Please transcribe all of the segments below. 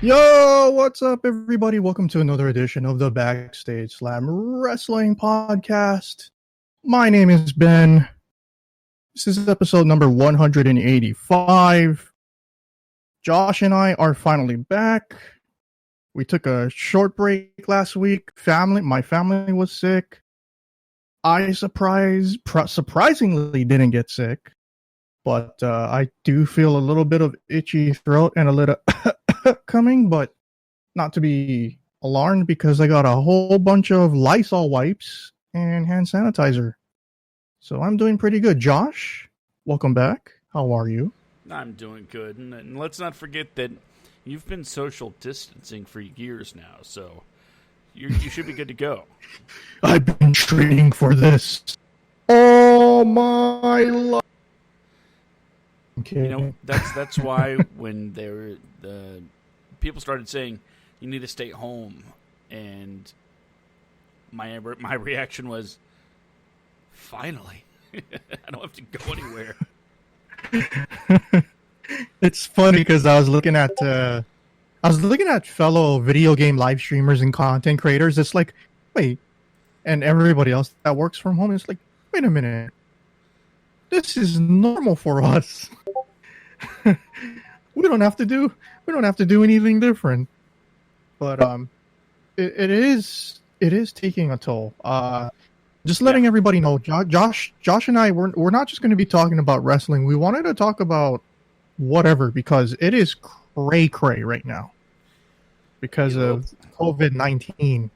Yo, what's up, everybody? Welcome to another edition of the Backstage Slam Wrestling Podcast. My name is Ben. This is episode number 185. Josh and I are finally back. We took a short break last week. My family was sick. I surprisingly didn't get sick, but I do feel a little bit of itchy throat and a little coming, but not to be alarmed because I got a whole bunch of Lysol wipes and hand sanitizer. So I'm doing pretty good. Josh, welcome back. How are you? I'm doing good. And let's not forget that you've been social distancing for years now, so you should be good to go. I've been training for this all my life. Okay. You know, that's why when the people started saying you need to stay home, and my reaction was, finally, I don't have to go anywhere. It's funny because I was looking at fellow video game live streamers and content creators. It's like, wait, and everybody else that works from home. It's like, wait a minute, this is normal for us. We don't have to do anything different. But it is taking a toll. Just letting everybody know, Josh and I, we're not just going to be talking about wrestling. We wanted to talk about whatever because it is cray right now because of COVID-19.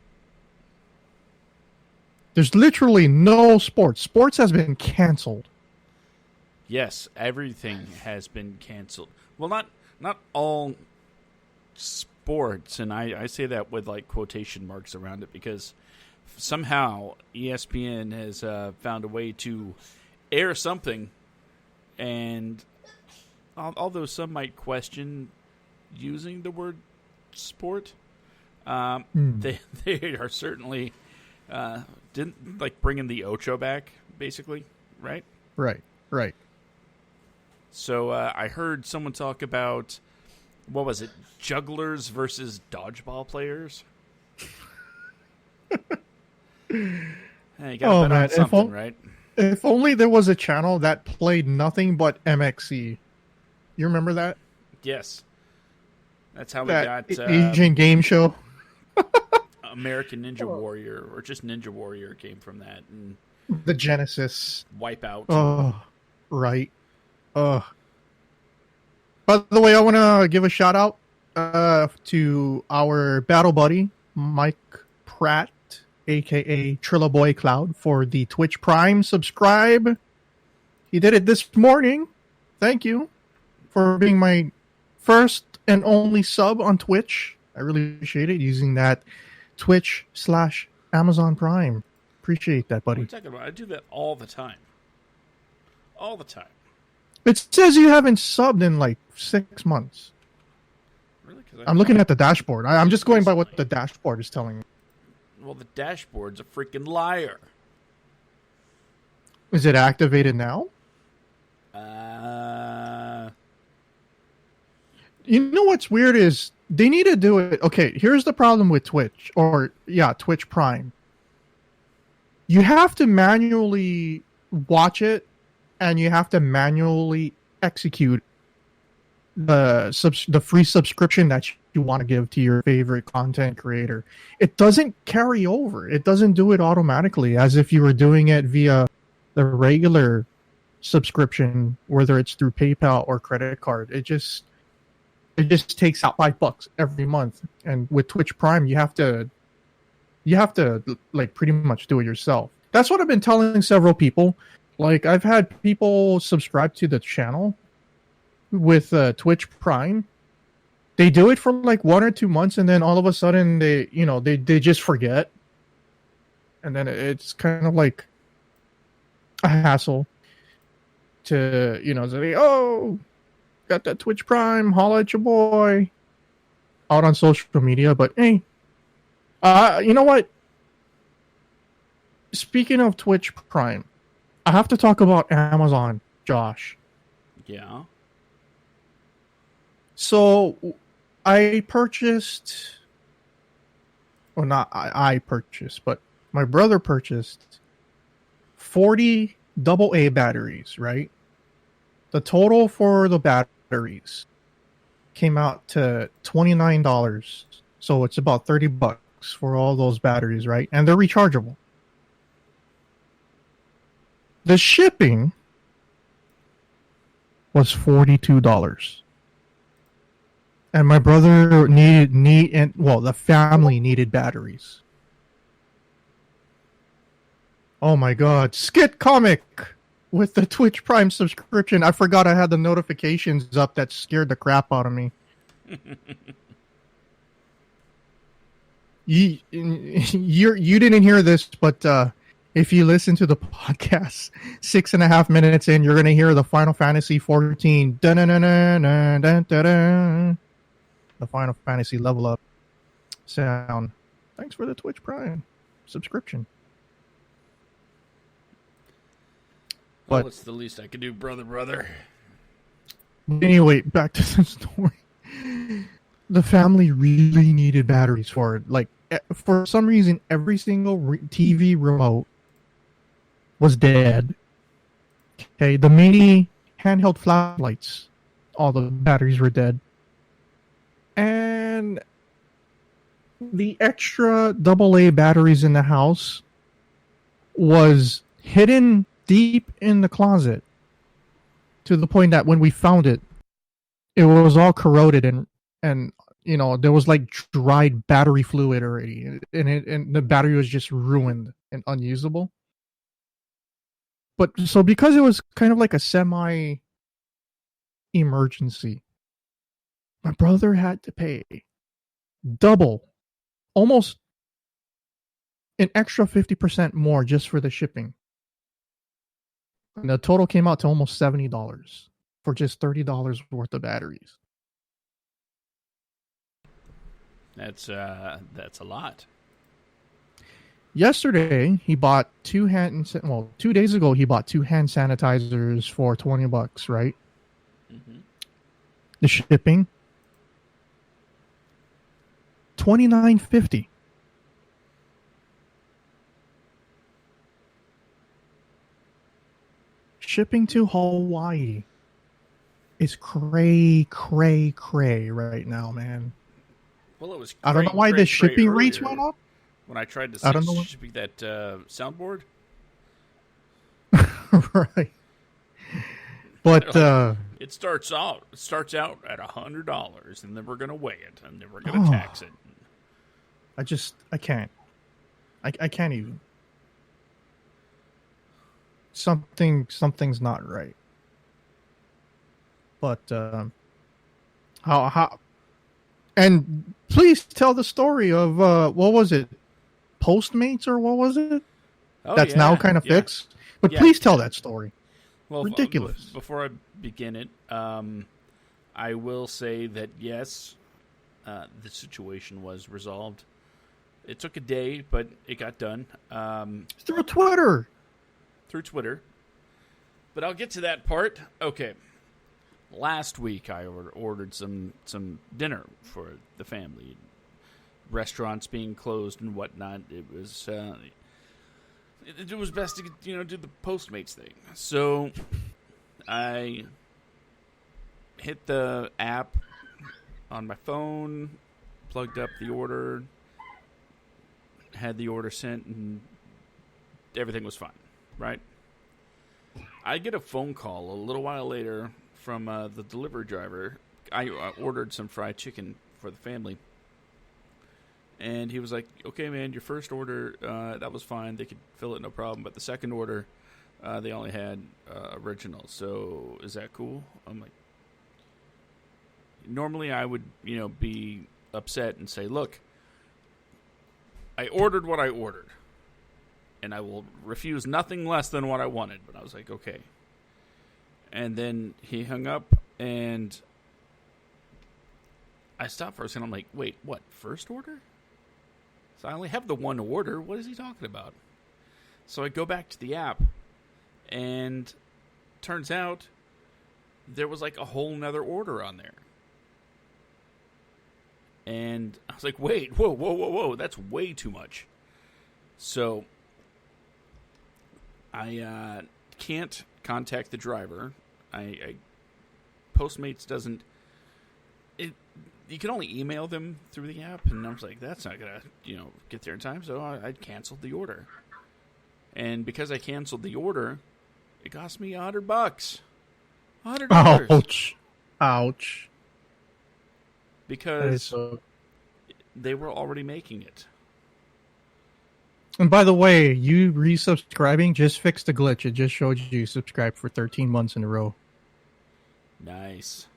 There's literally no sports. Sports has been canceled. Yes, everything has been canceled. Well, not all sports, and I say that with like quotation marks around it because somehow ESPN has found a way to air something, and although some might question using the word sport, they are certainly didn't like bringing the Ocho back, basically, right? Right. So I heard someone talk about, what was it, jugglers versus dodgeball players? Hey, you gotta bet on something, right? If only there was a channel that played nothing but MXC. You remember that? Yes. That's how we got Asian game show. American Ninja Warrior, or just Ninja Warrior came from that. And the Genesis. Wipeout. Oh, right. By the way, I want to give a shout out to our battle buddy, Mike Pratt, a.k.a. Trilla Boy Cloud, for the Twitch Prime subscribe. He did it this morning. Thank you for being my first and only sub on Twitch. I really appreciate it, using that Twitch/Amazon Prime. Appreciate that, buddy. What are you talking about? I do that all the time. All the time. It says you haven't subbed in like 6 months. Really? I'm looking at the dashboard. I'm just going by what the dashboard is telling me. Well, the dashboard's a freaking liar. Is it activated now? You know what's weird is they need to do it. Okay, here's the problem with Twitch, Twitch Prime. You have to manually watch it, and you have to manually execute the free subscription that you want to give to your favorite content creator. It doesn't carry over. It doesn't do it automatically as if you were doing it via the regular subscription, whether it's through PayPal or credit card. It just takes out $5 every month. And with Twitch Prime, you have to like pretty much do it yourself. That's what I've been telling several people. Like, I've had people subscribe to the channel with Twitch Prime. They do it for like 1 or 2 months, and then all of a sudden they just forget. And then it's kind of like a hassle to, say, oh, got that Twitch Prime, holla at your boy, out on social media. But hey, you know what? Speaking of Twitch Prime, I have to talk about Amazon, Josh. Yeah. So I purchased, well, not I purchased, but my brother purchased 40 AA batteries, right? The total for the batteries came out to $29. So it's about $30 for all those batteries, right? And they're rechargeable. The shipping was $42. And my brother the family needed batteries. Oh my god, Skit Comic with the Twitch Prime subscription. I forgot I had the notifications up. That scared the crap out of me. You didn't hear this, but if you listen to the podcast 6.5 minutes in, you're gonna hear the Final Fantasy 14 the Final Fantasy level up sound. Thanks for the Twitch Prime subscription. Well, it's the least I could do, brother. Anyway, back to the story. The family really needed batteries for it. Like, for some reason, every single TV remote was dead. Okay, the mini handheld flashlights, all the batteries were dead. And the extra AA batteries in the house was hidden deep in the closet, to the point that when we found it, it was all corroded and you know, there was like dried battery fluid already, and the battery was just ruined and unusable. But so because it was kind of like a semi emergency, my brother had to pay double, almost an extra 50% more just for the shipping. And the total came out to almost $70 for just $30 worth of batteries. That's a lot. Yesterday, he bought 2 days ago, he bought 2 hand sanitizers for $20, right? Mm-hmm. The shipping, $29.50. Shipping to Hawaii is cray right now, man. Well, it was. I don't know why the shipping rates went up. When I tried to shipping that soundboard. Right. But it starts out at $100, and then we're gonna weigh it, and then we're gonna tax it. I can't. I can't even. Something's not right. But how and please tell the story of what was it? Postmates, or what was it? That's now kind of fixed. But please tell that story. Well, ridiculous. Before I begin it, I will say that yes, the situation was resolved. It took a day, but it got done. Through Twitter. But I'll get to that part. Okay. Last week I ordered some dinner for the family. Restaurants being closed and whatnot. It was best to do the Postmates thing. So I hit the app on my phone, plugged up the order, had the order sent, and everything was fine. Right? I get a phone call a little while later from the delivery driver. I ordered some fried chicken for the family. And he was like, okay, man, your first order, that was fine. They could fill it, no problem. But the second order, they only had original. So is that cool? I'm like, normally I would, be upset and say, look, I ordered what I ordered. And I will refuse nothing less than what I wanted. But I was like, okay. And then he hung up, and I stopped for a second. I'm like, wait, what, first order? So I only have the one order. What is he talking about? So I go back to the app, and turns out there was like a whole nother order on there. And I was like, wait, whoa, that's way too much. So I can't contact the driver. Postmates doesn't. You can only email them through the app, and I was like, that's not gonna get there in time. So I canceled the order, and because I canceled the order, it cost me $100. $100. Ouch. Because they were already making it. And by the way, you resubscribing just fixed the glitch. It just showed you subscribed for 13 months in a row. Nice.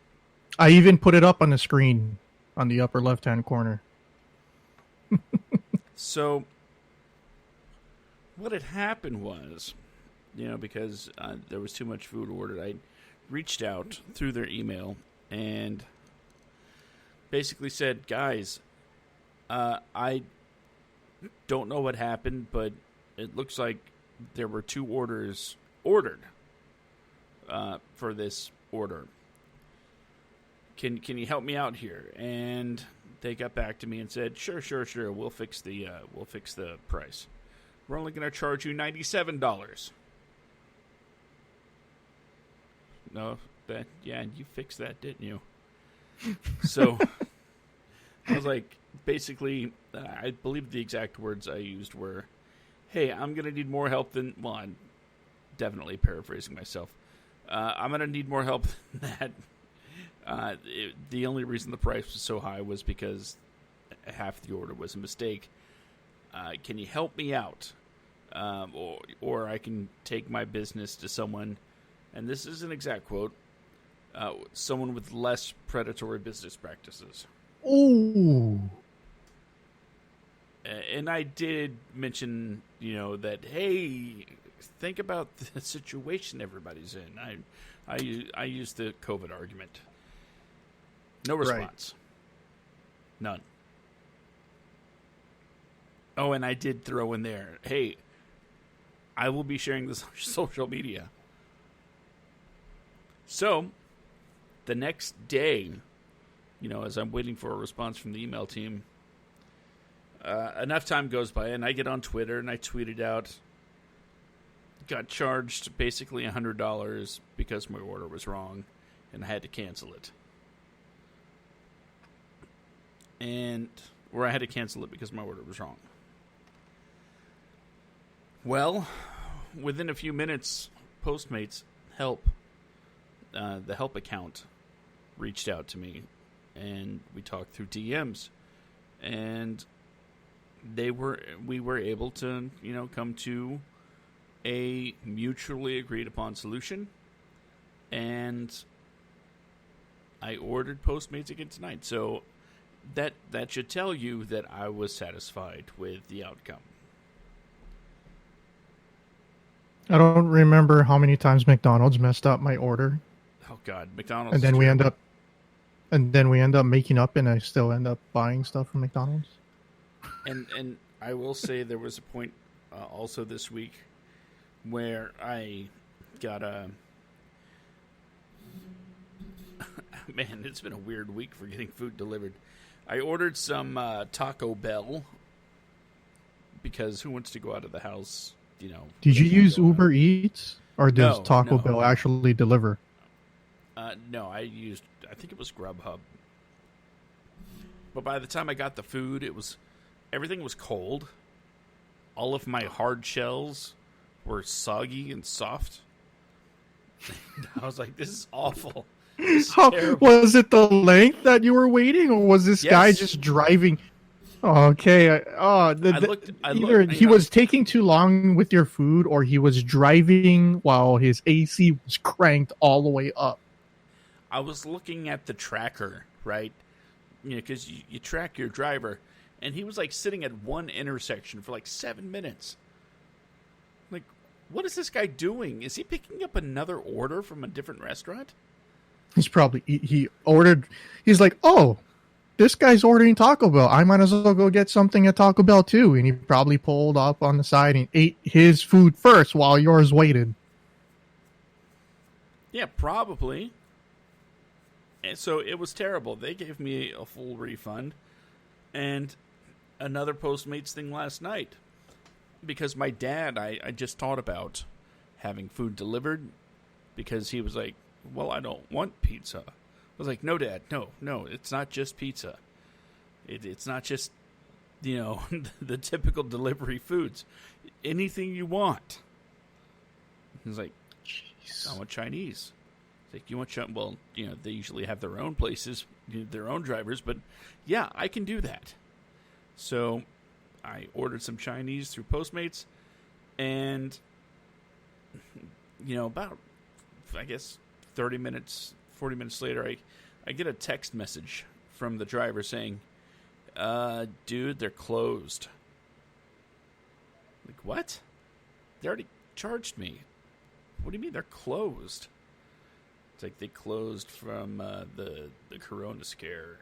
I even put it up on the screen on the upper left-hand corner. So, what had happened was, because there was too much food ordered, I reached out through their email and basically said, guys, I don't know what happened, but it looks like there were 2 orders ordered for this order. Can you help me out here? And they got back to me and said, sure. We'll fix the price. We're only going to charge you $97. No, you fixed that, didn't you? So I was like, basically, I believe the exact words I used were, hey, I'm going to need more help than, well, I'm definitely paraphrasing myself. I'm going to need more help than that. The only reason the price was so high was because half the order was a mistake. Can you help me out? Or I can take my business to someone, and this is an exact quote, someone with less predatory business practices. Ooh. And I did mention, that, hey, think about the situation everybody's in. I used the COVID argument. No response. Right. None. Oh, and I did throw in there, hey, I will be sharing this on social media. So, the next day, as I'm waiting for a response from the email team, enough time goes by, and I get on Twitter, and I tweeted out, got charged basically $100 because my order was wrong, and I had to cancel it. Or I had to cancel it because my order was wrong. Well, within a few minutes, Postmates the help account reached out to me, and we talked through DMs, and we were able to, come to a mutually agreed upon solution, and I ordered Postmates again tonight. So that should tell you that I was satisfied with the outcome. I don't remember how many times McDonald's messed up my order. Oh God, McDonald's. And then we end up making up, and I still end up buying stuff from McDonald's. And I will say there was a point also this week where I got a man. It's been a weird week for getting food delivered. I ordered some Taco Bell because who wants to go out of the house? Did you use Uber Eats, or does No, Taco Bell actually deliver? No, I think it was Grubhub. But by the time I got the food, everything was cold. All of my hard shells were soggy and soft. I was like, this is awful. This is terrible. Was it the length that you were waiting, or was this guy just driving? Okay. Either he was taking too long with your food, or he was driving while his AC was cranked all the way up. I was looking at the tracker, right? Because you track your driver, and he was like sitting at one intersection for like 7 minutes. Like, what is this guy doing? Is he picking up another order from a different restaurant? He's probably he ordered. He's like, oh, this guy's ordering Taco Bell. I might as well go get something at Taco Bell too. And he probably pulled up on the side and ate his food first while yours waited. Yeah, probably. And so it was terrible. They gave me a full refund. And another Postmates thing last night. Because my dad, I just thought about having food delivered because he was like, well, I don't want pizza. I was like, no, Dad, no, it's not just pizza. It's not just, the typical delivery foods. Anything you want. He's like, jeez. I want Chinese. It's like, you want Chinese? Well, they usually have their own places, their own drivers, but yeah, I can do that. So I ordered some Chinese through Postmates, and, about, I guess, 30 minutes, 40 minutes later, I get a text message from the driver saying, dude, they're closed. Like, what? They already charged me. What do you mean they're closed? It's like they closed from the Corona scare.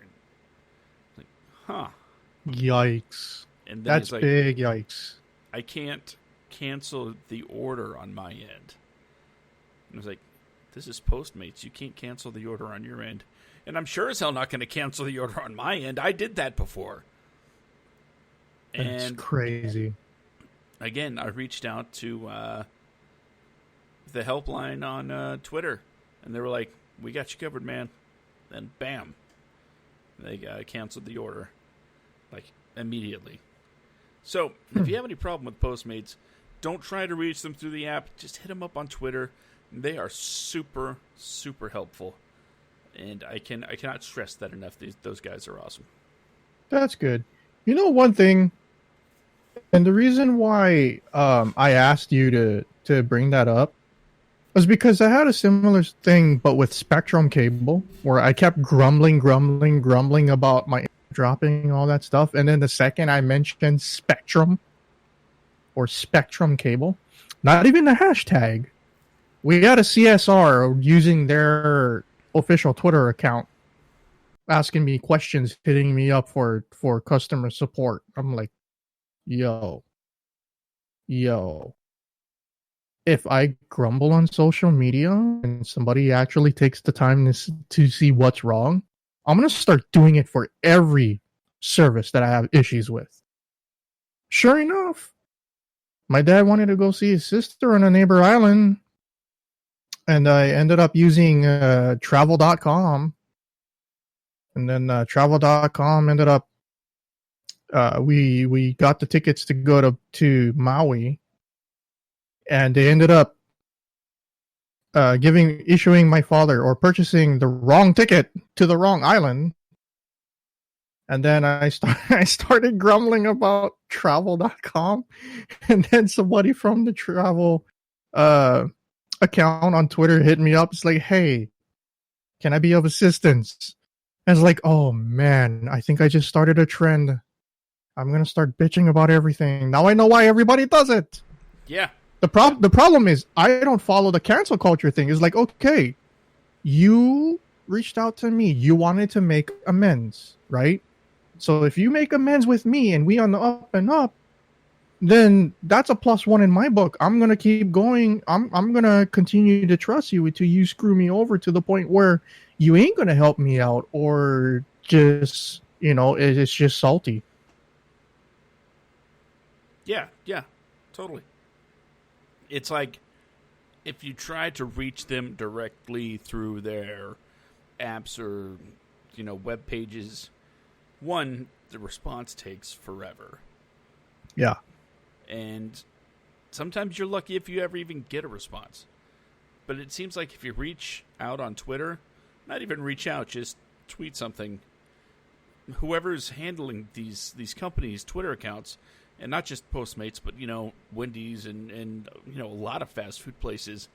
Like, huh. Yikes. And then that's like, big yikes. I can't cancel the order on my end. And I was like, this is Postmates. You can't cancel the order on your end. And I'm sure as hell not going to cancel the order on my end. I did that before. That's crazy. Again, I reached out to the helpline on Twitter. And they were like, we got you covered, man. And bam. They canceled the order. Like, immediately. So, if you have any problem with Postmates, don't try to reach them through the app. Just hit them up on Twitter. They are super, super helpful. And I cannot stress that enough. Those guys are awesome. That's good. One thing, and the reason why I asked you to bring that up was because I had a similar thing, but with Spectrum cable, where I kept grumbling about my dropping all that stuff. And then the second I mentioned Spectrum or Spectrum cable, not even the hashtag, we got a CSR using their official Twitter account asking me questions, hitting me up for customer support. I'm like, yo, if I grumble on social media and somebody actually takes the time to see what's wrong, I'm going to start doing it for every service that I have issues with. Sure enough, my dad wanted to go see his sister on a neighbor island, and I ended up using travel.com. And then travel.com ended up, we got the tickets to go to Maui, and they ended up issuing my father or purchasing the wrong ticket to the wrong island. And then I started grumbling about travel.com, and then somebody from the travel account on Twitter hit me up. It's like, hey, can I be of assistance? And it's like, oh man, I think I just started a trend. I'm gonna start bitching about everything. Now I know why everybody does it. Yeah. The problem is I don't follow the cancel culture thing. It's like, okay, you reached out to me. You wanted to make amends, right? So if you make amends with me and we on the up and up, then that's a +1 in my book. I'm going to keep going. I'm going to continue to trust you until you screw me over to the point where you ain't going to help me out, or just, it's just salty. Yeah, totally. It's like if you try to reach them directly through their apps or, web pages, one, the response takes forever. Yeah. And sometimes you're lucky if you ever even get a response. But it seems like if you reach out on Twitter, not even reach out, just tweet something, whoever's handling these companies' Twitter accounts, and not just Postmates, but, Wendy's and a lot of fast food places,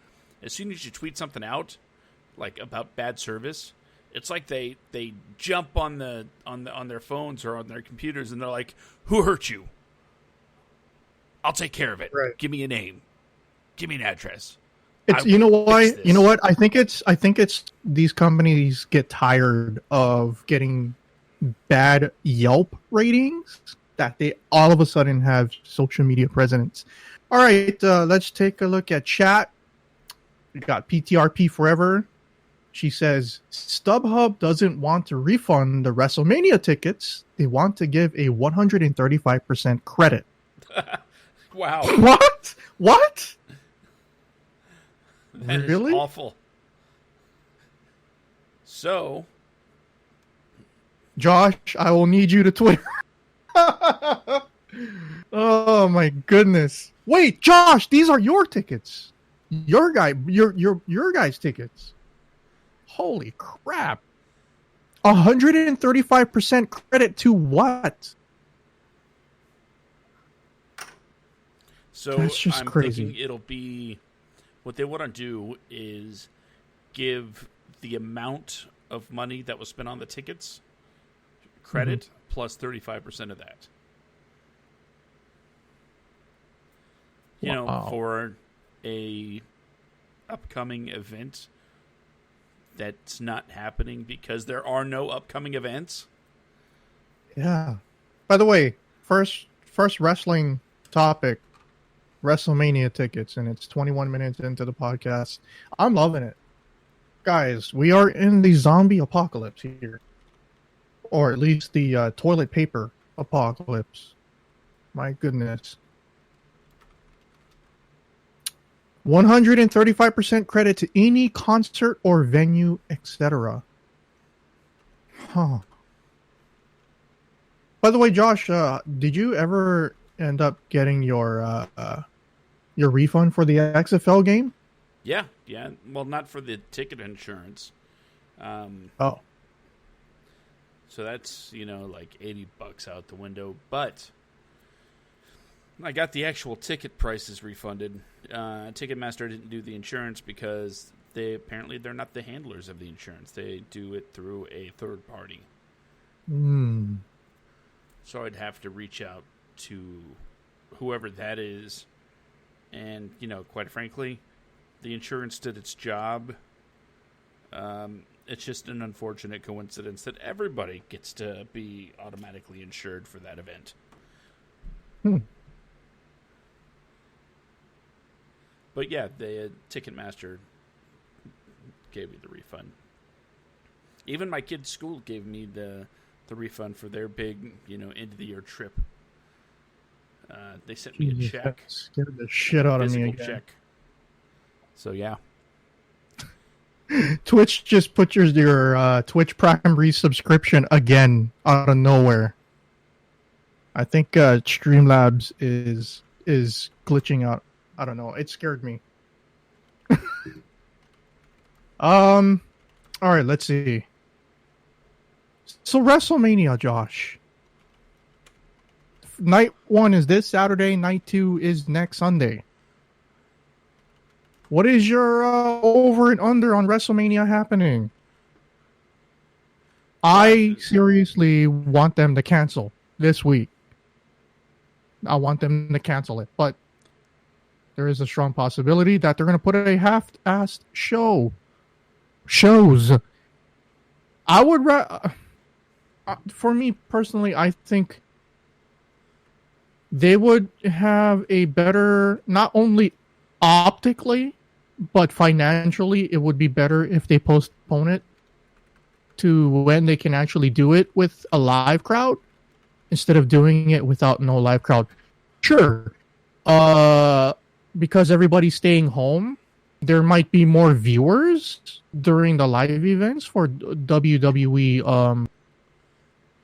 as soon as you tweet something out, like about bad service, it's like they jump on their phones or on their computers, and they're like, who hurt you? I'll take care of it. Right. Give me a name. Give me an address. It's you know why? You know what? I think it's these companies get tired of getting bad Yelp ratings that they all of a sudden have social media presence. All right, let's take a look at chat. We got PTRP Forever. She says StubHub doesn't want to refund the WrestleMania tickets. They want to give a 135% credit. Wow. What? What? That Really? is awful. So, Josh, I will need you to Twitter. Oh my goodness. Wait, Josh, these are your tickets. Your guy's tickets. Holy crap. 135% credit to what? so That's just I'm crazy. thinking it'll be what they want to do is give the amount of money that was spent on the tickets credit plus 35% of that. You know, Wow. for a upcoming event that's not happening because there are no upcoming events. Yeah. By the way, first wrestling topic, WrestleMania tickets, and it's 21 minutes into the podcast. I'm loving it. Guys, we are in the zombie apocalypse here. Or at least the toilet paper apocalypse. My goodness. 135% credit to any concert or venue, etc. Huh. By the way, Josh, did you ever end up getting your refund for the XFL game? Yeah. Well, not for the ticket insurance. Oh, So that's, like $80 out the window. But I got the actual ticket prices refunded. Ticketmaster didn't do the insurance because they're not the handlers of the insurance. They do it through a third party. So I'd have to reach out to whoever that is. And, quite frankly, the insurance did its job. It's just an unfortunate coincidence that everybody gets to be automatically insured for that event. But yeah, the Ticketmaster gave me the refund. Even my kid's school gave me the refund for their big, end of the year trip. They sent me a check. That scared the shit out of me Physical again. check. So yeah. Twitch just put your Twitch Prime resubscription again out of nowhere. I think Streamlabs is glitching out. I don't know. It scared me. All right, let's see. So WrestleMania, Josh. Night 1 is this Saturday. Night 2 is next Sunday. What is your over and under on WrestleMania happening? I seriously want them to cancel this week. I want them to cancel it, but there is a strong possibility that they're going to put a half-assed shows. I would for me personally, I think they would have a better, not only optically, but financially, it would be better if they postpone it to when they can actually do it with a live crowd instead of doing it without no live crowd. Sure. Because everybody's staying home, there might be more viewers during the live events for WWE,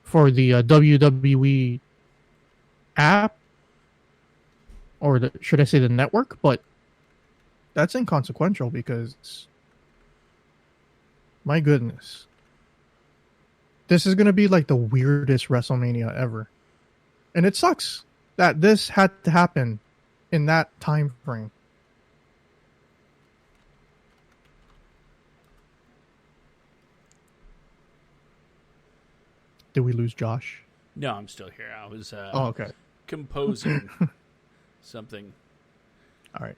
for the WWE app, or should I say the network? But that's inconsequential because, my goodness, this is going to be like the weirdest WrestleMania ever. And it sucks that this had to happen in that time frame. Did we lose Josh? No, I'm still here. I was okay. composing something. All right.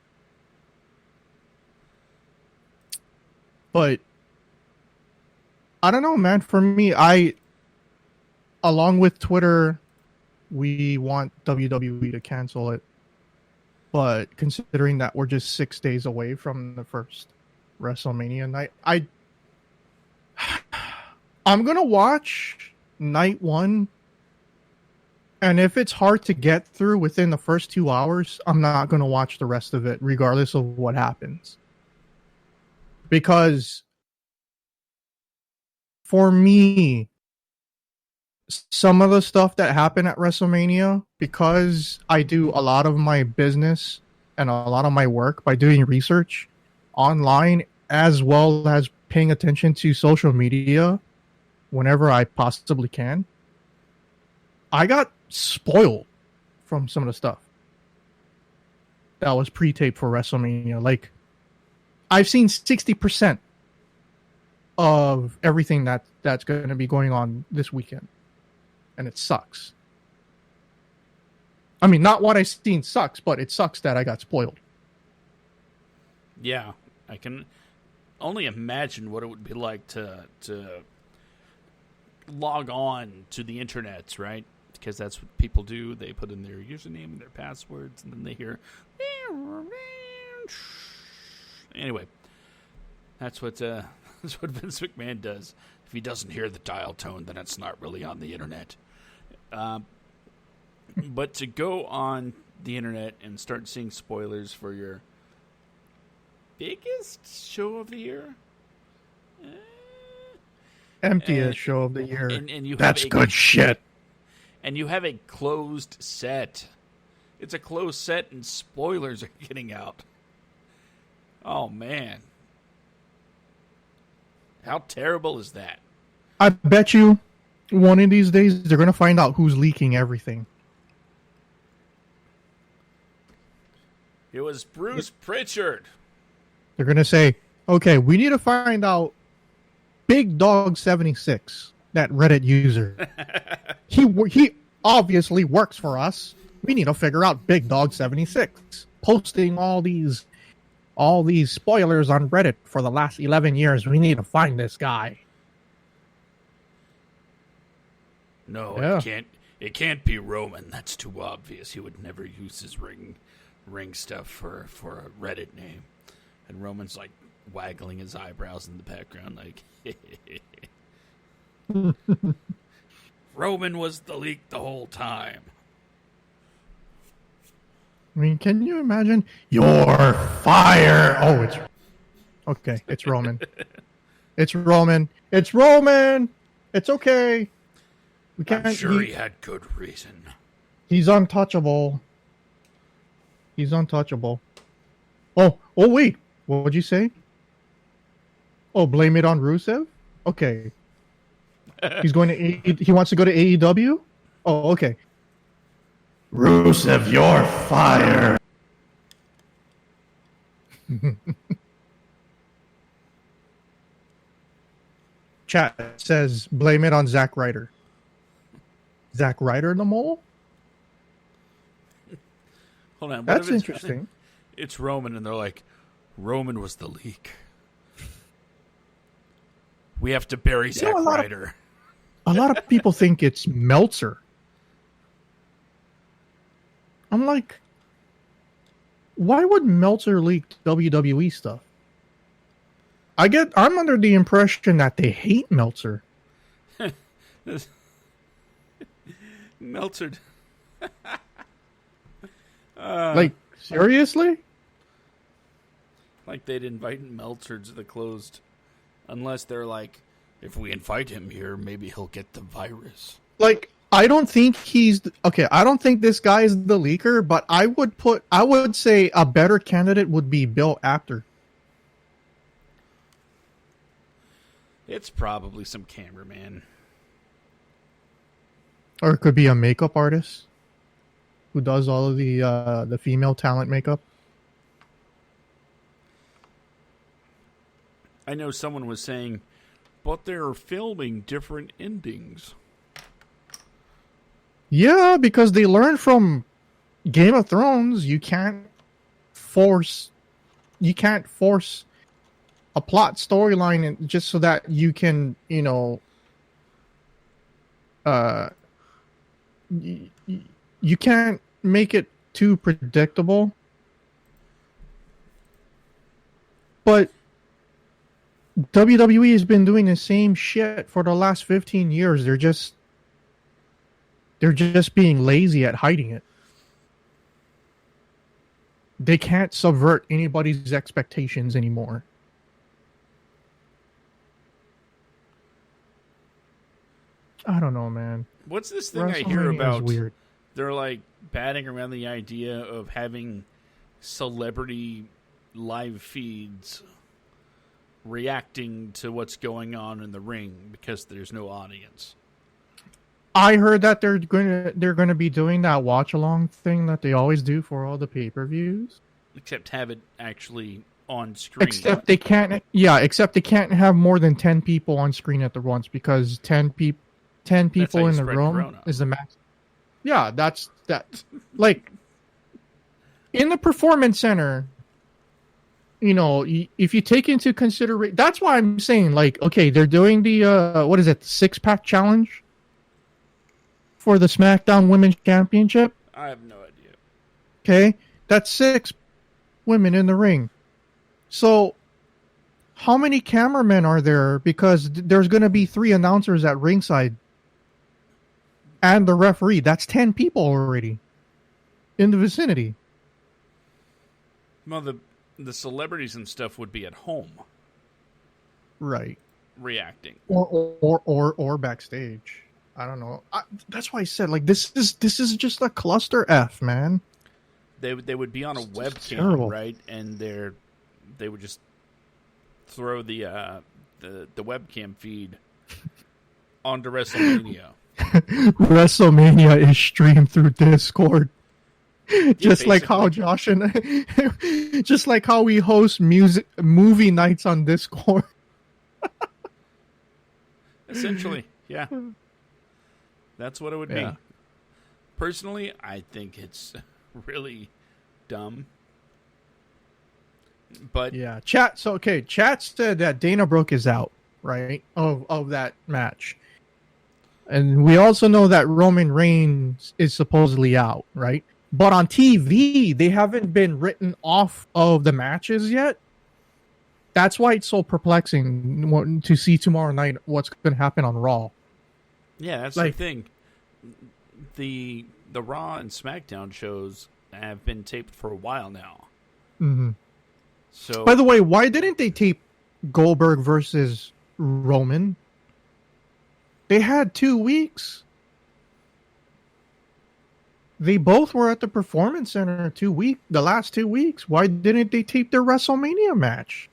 But I don't know, man. For me, along with Twitter, we want WWE to cancel it. But considering that we're just 6 days away from the first WrestleMania night, I'm gonna watch night one, and if it's hard to get through within the first 2 hours, I'm not gonna watch the rest of it, regardless of what happens. Because for me, some of the stuff that happened at WrestleMania, because I do a lot of my business and a lot of my work by doing research online, as well as paying attention to social media whenever I possibly can, I got spoiled from some of the stuff that was pre-taped for WrestleMania. Like, I've seen 60% of everything that's going to be going on this weekend, and it sucks. I mean, not what I've seen sucks, but it sucks that I got spoiled. Yeah, I can only imagine what it would be like to log on to the internet, right? Because that's what people do. They put in their username and their passwords, and then they hear. Anyway, that's what Vince McMahon does. If he doesn't hear the dial tone, then it's not really on the internet. But to go on the internet and start seeing spoilers for your biggest show of the year, Emptiest show of the year. And you that's good shit. And you have a closed set. It's a closed set, and spoilers are getting out. Oh, man. How terrible is that? I bet you one of these days they're going to find out who's leaking everything. It was Bruce Pritchard. They're going to say, okay, we need to find out Big Dog 76, that Reddit user. He obviously works for us. We need to figure out Big Dog 76 posting all these spoilers on Reddit for the last 11 years. We need to find this guy. No, yeah. It can't be Roman. That's too obvious. He would never use his ring stuff for a Reddit name. And Roman's like waggling his eyebrows in the background like Roman was the leak the whole time. I mean, can you imagine? You're fire. Oh, it's okay. It's Roman. It's Roman. It's Roman. It's okay. We can't. I'm sure he had good reason. He's untouchable. He's untouchable. Oh, wait. What would you say? Oh, blame it on Rusev? Okay. He's going to he wants to go to AEW? Oh, okay. Rusev, you're fire. Chat says blame it on Zack Ryder. Zack Ryder the mole? Hold on. That's interesting. It's Roman, and they're like, Roman was the leak. We have to bury Zack Ryder. A lot of people think it's Meltzer. I'm like, why would Meltzer leak WWE stuff? I'm under the impression that they hate Meltzer. Meltzer. Like, seriously? Like they'd invite Meltzer to the closed, unless they're like, if we invite him here, maybe he'll get the virus. Like, I don't think I don't think this guy is the leaker, but I would say a better candidate would be Bill Apter. It's probably some cameraman. Or it could be a makeup artist who does all of the female talent makeup. I know someone was saying, but they're filming different endings. Yeah, because they learned from Game of Thrones, you can't force a plot storyline just so that you can, you can't make it too predictable. But WWE has been doing the same shit for the last 15 years. They're just being lazy at hiding it. They can't subvert anybody's expectations anymore. I don't know, man. What's this thing I hear WrestleMania about? is weird. They're like batting around the idea of having celebrity live feeds reacting to what's going on in the ring because there's no audience. I heard that they're gonna be doing that watch along thing that they always do for all the pay-per-views. Except have it actually on screen. Except they can't have more than 10 people on screen at the once, because 10 people in the room Corona. is the max. Yeah, that's like in the performance center. You know, if you take into consideration, that's why I'm saying, like, okay, they're doing the what is it, 6-pack challenge for the SmackDown Women's Championship. I have no idea. Okay, that's 6 women in the ring. So, how many cameramen are there? Because there's going to be 3 announcers at ringside and the referee. That's 10 people already in the vicinity. Well, the celebrities and stuff would be at home, Right? reacting, Or backstage. I don't know. That's why I said, like, this is just a cluster F, man. They would be on a webcam, terrible. right? And they would just throw the webcam feed onto WrestleMania. WrestleMania is streamed through Discord. Just like basically. how Josh and just like how we host movie nights on Discord. Essentially, yeah. That's what it would Yeah. be. Personally, I think it's really dumb. But Yeah, chat. So okay, chat said that Dana Brooke is out, right? Of that match, and we also know that Roman Reigns is supposedly out, right? But on TV, they haven't been written off of the matches yet. That's why it's so perplexing to see tomorrow night what's going to happen on Raw. yeah, that's Like- the thing. The Raw and SmackDown shows have been taped for a while now. Mm-hmm. So By the way, why didn't they tape Goldberg versus Roman? They had 2 weeks. They both were at the Performance Center the last 2 weeks. Why didn't they tape their WrestleMania match?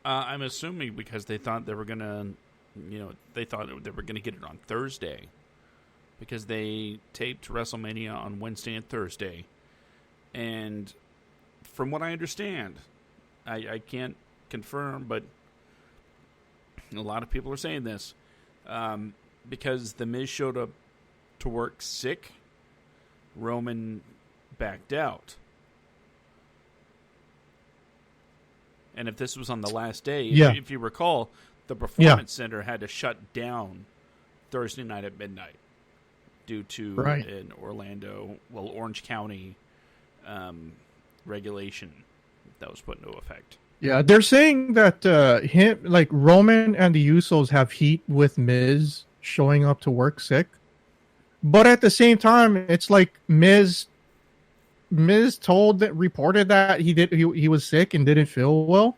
I'm assuming because they thought they were gonna, they thought they were gonna get it on Thursday, because they taped WrestleMania on Wednesday and Thursday, and from what I understand, I can't confirm, but a lot of people are saying this, because The Miz showed up to work sick, Roman backed out. And if this was on the last day, if you recall, the Performance Center had to shut down Thursday night at midnight due to an Orange County regulation that was put into effect. Yeah, they're saying that Roman and the Usos have heat with Miz showing up to work sick. But at the same time, it's like Miz reported that he was sick and didn't feel well.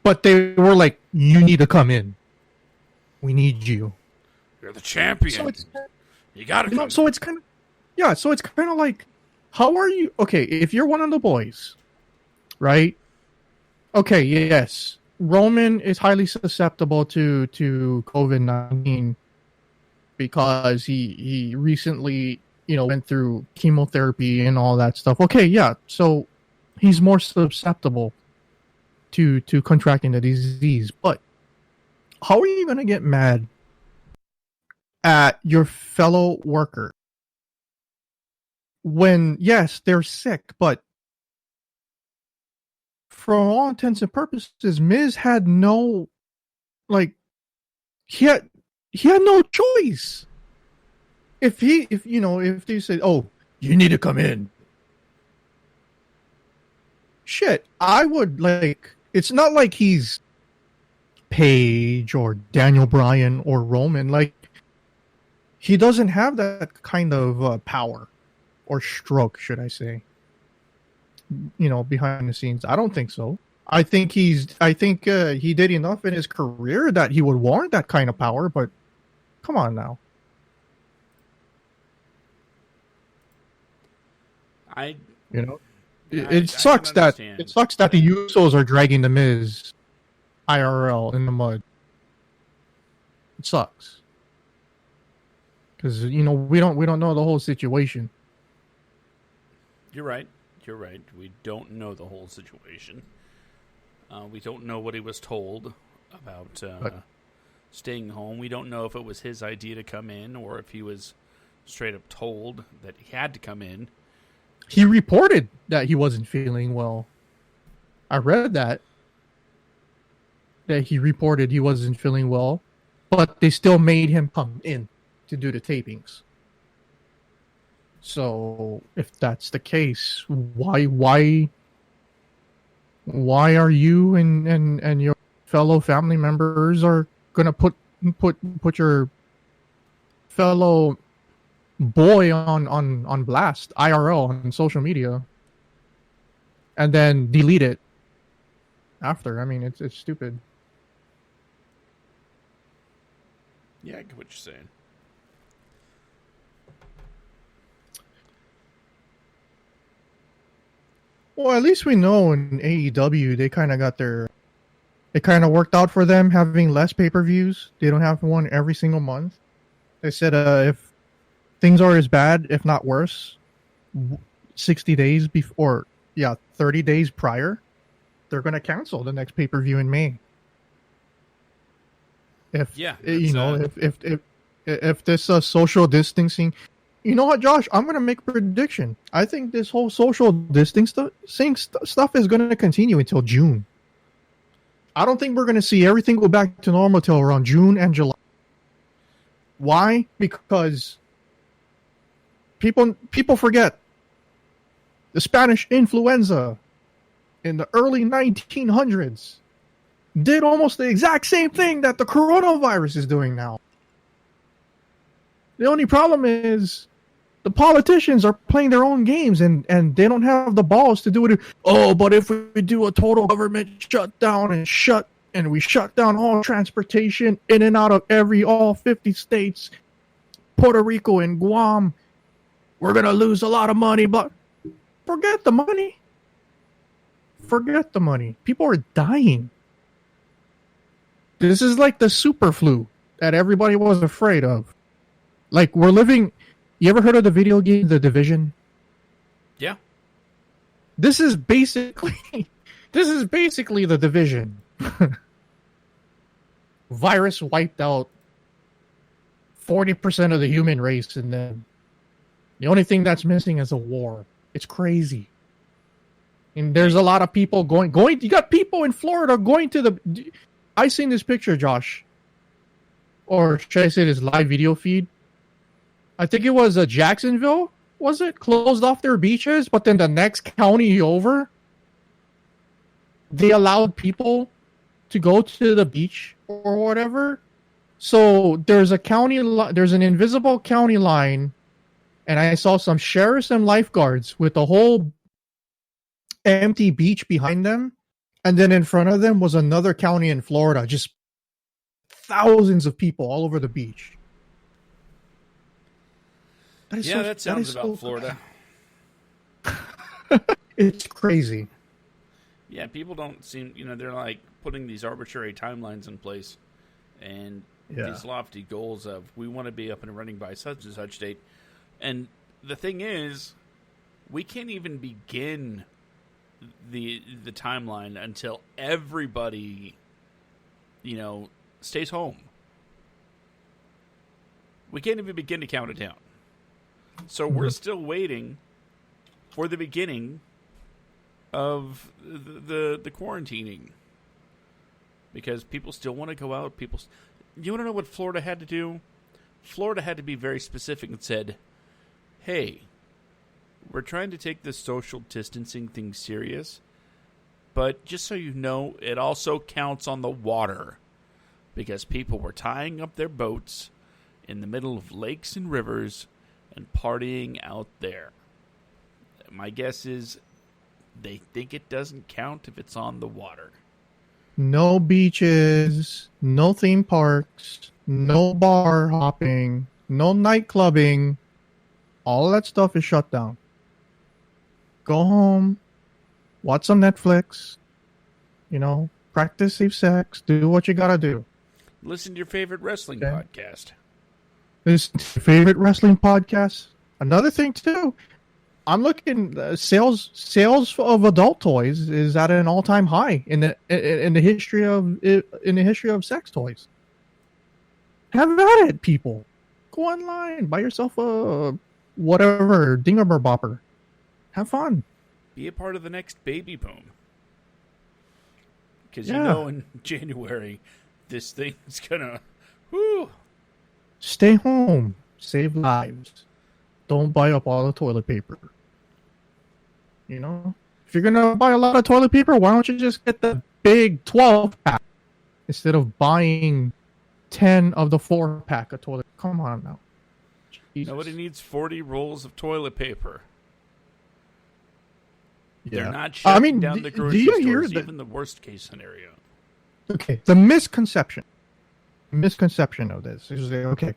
But they were like, "You need to come in. We need you. You're the champion. You gotta come." So it's kind of like, how are you? Okay, if you're one of the boys, right? Okay, yes, Roman is highly susceptible to COVID-19 because he recently went through chemotherapy and all that stuff. Okay, yeah, so he's more susceptible to contracting the disease. But how are you going to get mad at your fellow worker when, yes, they're sick, but for all intents and purposes, Miz had no, he had no choice. If they said, "Oh, you need to come in," shit, I would it's not like he's Paige or Daniel Bryan or Roman. Like, he doesn't have that kind of power or stroke, should I say, behind the scenes. I don't think so. I think he did enough in his career that he would warrant that kind of power, but come on now. It sucks that the Usos are dragging the Miz IRL in the mud. It sucks because we don't know the whole situation. You're right. We don't know the whole situation. We don't know what he was told about staying home. We don't know if it was his idea to come in or if he was straight up told that he had to come in. He reported that he wasn't feeling well. I read that he reported he wasn't feeling well, but they still made him come in to do the tapings. So if that's the case, why are you and your fellow family members are gonna put your fellow boy on blast IRL on social media and then delete it after? I mean, it's stupid. Yeah, I get what you're saying. Well, at least we know in AEW it kind of worked out for them having less pay-per-views. They don't have one every single month. They said if things are as bad, if not worse, 60 days before, 30 days prior, they're going to cancel the next pay-per-view in May. If this social distancing, you know what, Josh? I'm going to make a prediction. I think this whole social distancing stuff is going to continue until June. I don't think we're going to see everything go back to normal till around June and July. Why? Because people forget the Spanish influenza in the early 1900s did almost the exact same thing that the coronavirus is doing now. The only problem is the politicians are playing their own games and they don't have the balls to do it. Oh, but if we do a total government shutdown and we shut down all transportation in and out of all 50 states, Puerto Rico and Guam, we're going to lose a lot of money. But forget the money. Forget the money. People are dying. This is like the super flu that everybody was afraid of. Like, we're living... You ever heard of the video game The Division? Yeah. This is basically The Division. Virus wiped out 40% of the human race, and then the only thing that's missing is a war. It's crazy. And there's a lot of people going. You got people in Florida going to the... I seen this picture, Josh. Or should I say this live video feed? I think it was Jacksonville, was it? Closed off their beaches, but then the next county over, they allowed people to go to the beach or whatever. So there's an invisible county line, and I saw some sheriffs and lifeguards with a whole empty beach behind them, and then in front of them was another county in Florida, just thousands of people all over the beach. That sounds about Florida. It's crazy. Yeah, people don't seem, they're like putting these arbitrary timelines in place and these lofty goals of we want to be up and running by such and such date. And the thing is, we can't even begin the timeline until everybody, stays home. We can't even begin to count it down. So we're still waiting for the beginning of the quarantining because people still want to go out. You want to know what Florida had to do? Florida had to be very specific and said, "Hey, we're trying to take this social distancing thing serious, but just so you know, it also counts on the water. because people were tying up their boats in the middle of lakes and rivers and partying out there. My guess is they think it doesn't count if it's on the water. No beaches, no theme parks, no bar hopping, no night clubbing. All that stuff is shut down. Go home, watch some Netflix, practice safe sex, do what you gotta do. Listen to your favorite wrestling podcast. This favorite wrestling podcast. Another thing too, I'm looking sales of adult toys is at an all-time high in the history of sex toys. Have at it, people. Go online, buy yourself a whatever dingamabopper. Have fun. Be a part of the next baby boom. Because in January, this thing's gonna, Stay home. Save lives. Don't buy up all the toilet paper. If you're gonna buy a lot of toilet paper, why don't you just get the big 12-pack instead of buying 10 of the 4-pack of toilet? Come on now. Jesus. Nobody needs 40 rolls of toilet paper. Yeah. They're not shutting down the grocery stores, even the worst case scenario. Okay, the misconception of this is okay.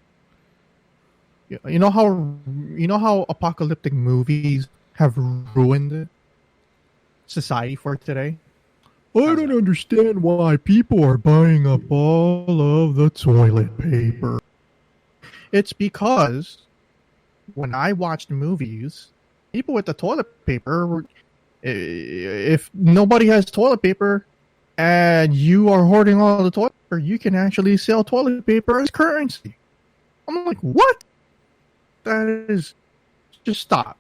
You know how apocalyptic movies have ruined society for today? I don't understand why people are buying up all of the toilet paper. It's because when I watched movies, people with the toilet paper were, if nobody has toilet paper and you are hoarding all the toilet paper, you can actually sell toilet paper as currency. I'm like, what? That is, just stop.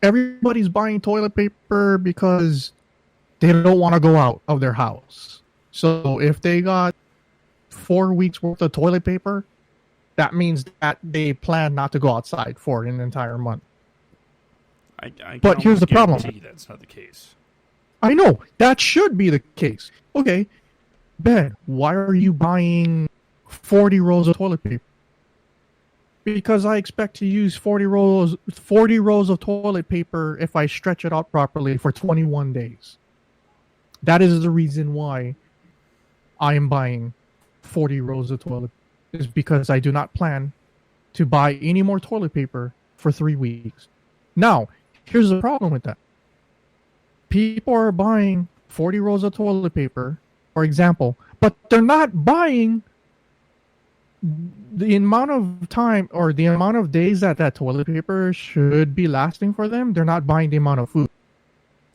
Everybody's buying toilet paper because they don't want to go out of their house. So if they got 4 weeks worth of toilet paper, that means that they plan not to go outside for an entire month. But here's the problem. That's not the case. I know. That should be the case. Okay. Ben, why are you buying 40 rolls of toilet paper? Because I expect to use 40 rolls of toilet paper if I stretch it out properly for 21 days. That is the reason why I am buying 40 rolls of toilet paper, is because I do not plan to buy any more toilet paper for 3 weeks. Now, here's the problem with that. People are buying 40 rolls of toilet paper, for example, but they're not buying the amount of time or the amount of days that toilet paper should be lasting for them. They're not buying the amount of food.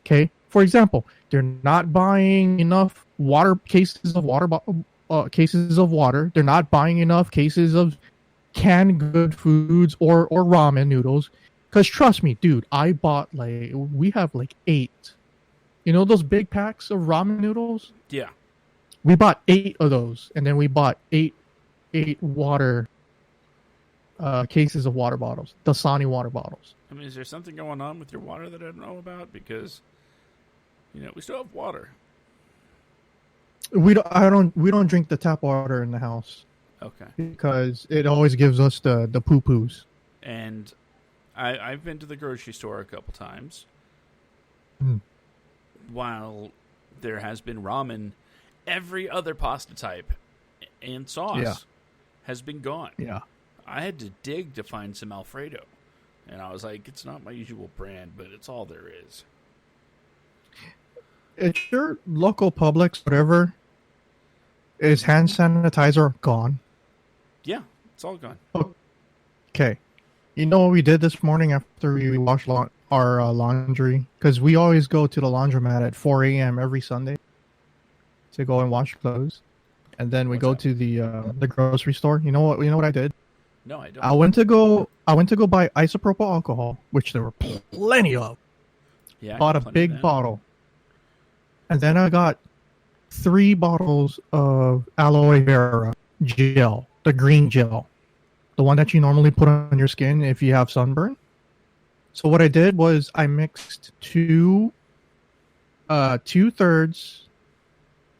Okay? For example, they're not buying enough cases of water. They're not buying enough cases of canned good foods or ramen noodles. Because trust me, dude, I bought we have 8. You know those big packs of ramen noodles? Yeah. We bought 8 of those, and then we bought 8 water cases of water bottles, Dasani water bottles. I mean, is there something going on with your water that I don't know about? Because, we still have water. We don't drink the tap water in the house. Okay. Because it always gives us the poo-poos. And I've been to the grocery store a couple times. While there has been ramen, every other pasta type and sauce has been gone. Yeah. I had to dig to find some Alfredo. And I was like, it's not my usual brand, but it's all there is. It's your local Publix, whatever. Is hand sanitizer gone? Yeah, it's all gone. Okay. You know what we did this morning after we washed our laundry? Because we always go to the laundromat at 4 a.m. every Sunday to go and wash clothes. And then we go to the grocery store. You know what I did? No, I don't. I went to go buy isopropyl alcohol, which there were plenty of. Yeah, bought a big bottle. And then I got 3 bottles of aloe vera gel, the green gel, the one that you normally put on your skin if you have sunburn. So what I did was I mixed 2/3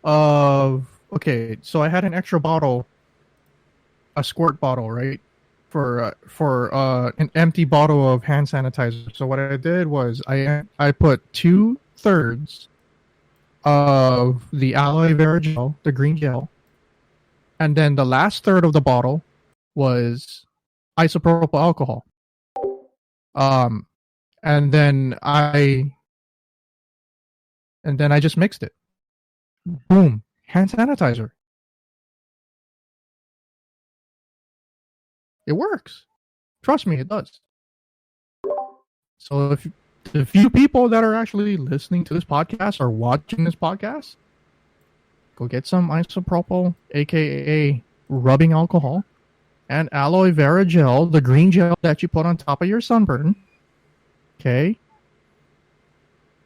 of okay, so I had an extra bottle, a squirt bottle, right? For an empty bottle of hand sanitizer. So what I did was I put 2/3 of the aloe vera gel, the green gel, and then the last third of the bottle was isopropyl alcohol. Um, and then I just mixed it. Boom, hand sanitizer. It works. Trust me, it does. So if the few people that are actually listening to this podcast or watching this podcast, go get some isopropyl, aka rubbing alcohol, and aloe vera gel, the green gel that you put on top of your sunburn. Okay.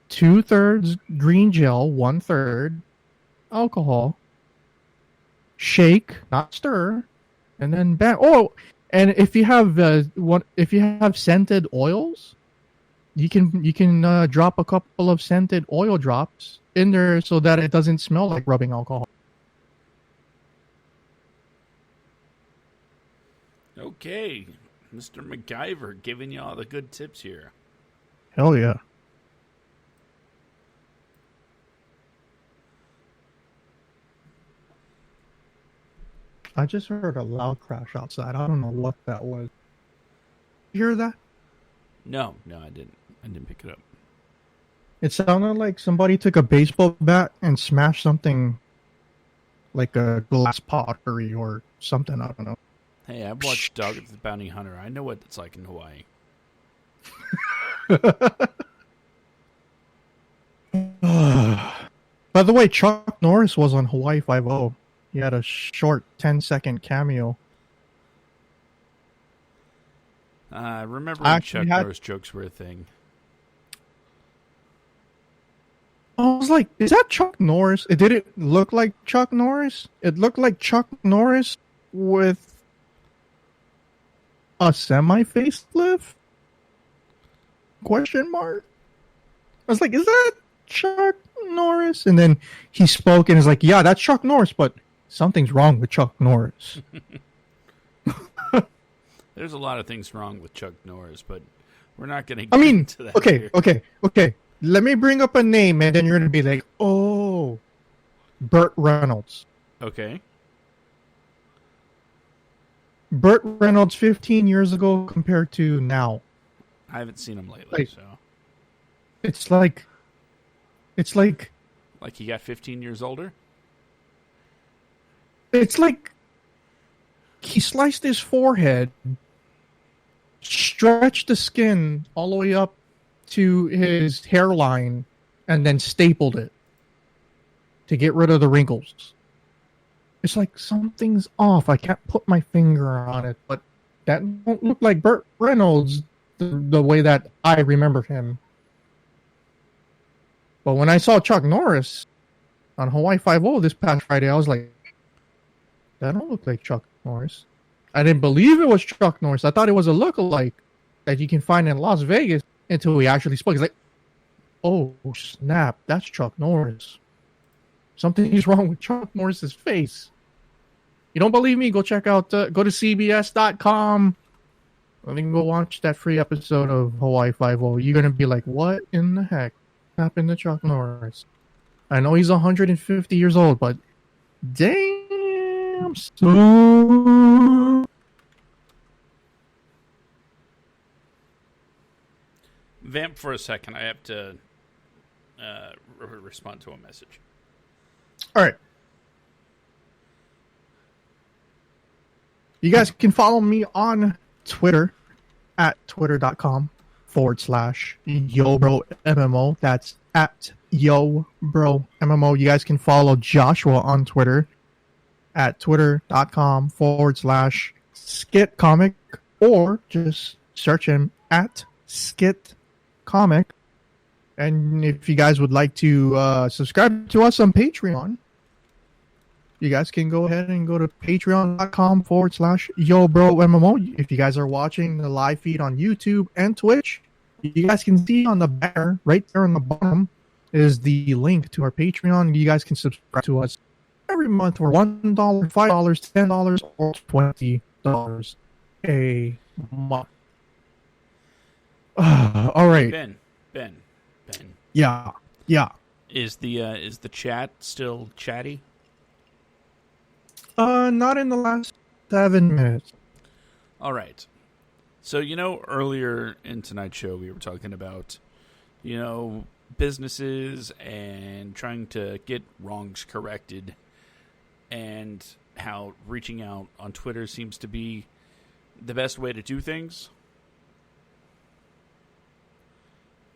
2/3 green gel, 1/3 alcohol. Shake, not stir, and then bang. Oh, and if you have if you have scented oils, you can drop a couple of scented oil drops in there so that it doesn't smell like rubbing alcohol. Okay, Mr. MacGyver giving you all the good tips here. Hell yeah. I just heard a loud crash outside. I don't know what that was. You hear that? No, I didn't. I didn't pick it up. It sounded like somebody took a baseball bat and smashed something like a glass pottery or something. I don't know. Hey, I've watched Dog the Bounty Hunter. I know what it's like in Hawaii. By the way, Chuck Norris was on Hawaii Five-0. He had a short 10-second cameo. Remember when Chuck Norris jokes were a thing? I was like, is that Chuck Norris? Did it look like Chuck Norris? It looked like Chuck Norris with a semi-facelift? Question mark? I was like, is that Chuck Norris? And then he spoke and is like, yeah, that's Chuck Norris, but something's wrong with Chuck Norris. There's a lot of things wrong with Chuck Norris, but we're not going to get into that here. Okay. Let me bring up a name, and then you're going to be like, oh, Burt Reynolds. Okay. Burt Reynolds 15 years ago compared to now. I haven't seen him lately, so. It's like... Like he got 15 years older? It's like he sliced his forehead, stretched the skin all the way up to his hairline, and then stapled it to get rid of the wrinkles. It's like something's off. I can't put my finger on it, but that won't look like Burt Reynolds the way that I remember him. But when I saw Chuck Norris on Hawaii Five-0 this past Friday, I was like, that don't look like Chuck Norris. I didn't believe it was Chuck Norris. I thought it was a lookalike that you can find in Las Vegas until he actually spoke. He's like, oh, snap, that's Chuck Norris. Something is wrong with Chuck Norris's face. You don't believe me? Go check out, go to CBS.com. Let me go watch that free episode of Hawaii Five-0. You're going to be like, what in the heck happened to Chuck Norris? I know he's 150 years old, but damn, so... Vamp for a second. I have to respond to a message. All right. You guys can follow me on Twitter at twitter.com/YoBroMMO. That's at YoBroMMO. You guys can follow Joshua on Twitter at twitter.com/SkitComic, or just search him at SkitComic. And if you guys would like to subscribe to us on Patreon, you guys can go ahead and go to patreon.com/YoBroMMO. If you guys are watching the live feed on YouTube and Twitch, you guys can see on the banner right there on the bottom is the link to our Patreon. You guys can subscribe to us every month for $1, $5, $10, or $20 a month. All Hey, right. Ben. Yeah. Is the chat still chatty? Not in the last 7 minutes. All right. So, earlier in tonight's show, we were talking about, businesses and trying to get wrongs corrected, and how reaching out on Twitter seems to be the best way to do things.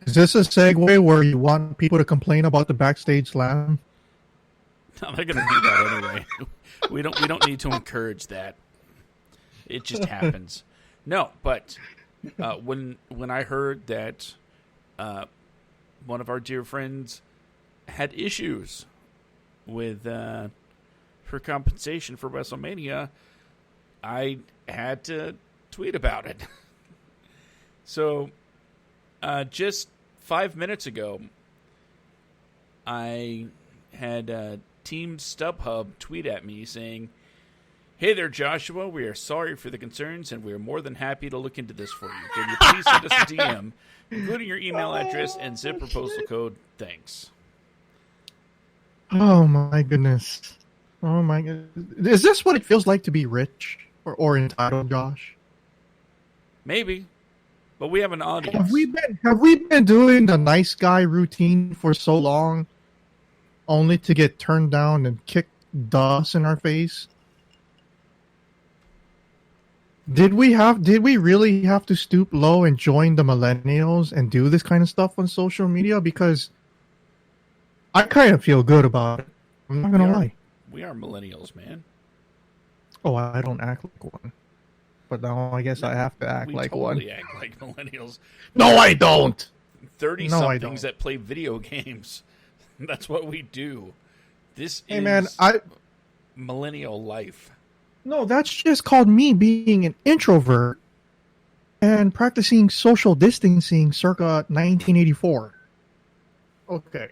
Is this a segue where you want people to complain about the backstage slam? No, they're going to do that anyway. We don't need to encourage that. It just happens. No, but when I heard that one of our dear friends had issues with her compensation for Wrestlemania, I had to tweet about it. So, just 5 minutes ago, I had Team StubHub tweet at me saying, "Hey there, Joshua. We are sorry for the concerns, and we are more than happy to look into this for you. Can you please send us a DM, including your email address and zip proposal code? Thanks." Oh my goodness. Oh my goodness. Is this what it feels like to be rich or entitled, Josh? Maybe, but we have an audience. Have we been doing the nice guy routine for so long, only to get turned down and kick dust in our face? Did we really have to stoop low and join the millennials and do this kind of stuff on social media? Because I kind of feel good about it. I'm not gonna lie. We are millennials, man. Oh, I don't act like one, but now I guess I have to act like one. We totally act like millennials. No, I don't. 30-somethings that play video games. That's what we do. This is man, millennial life. No, that's just called me being an introvert and practicing social distancing circa 1984. Okay.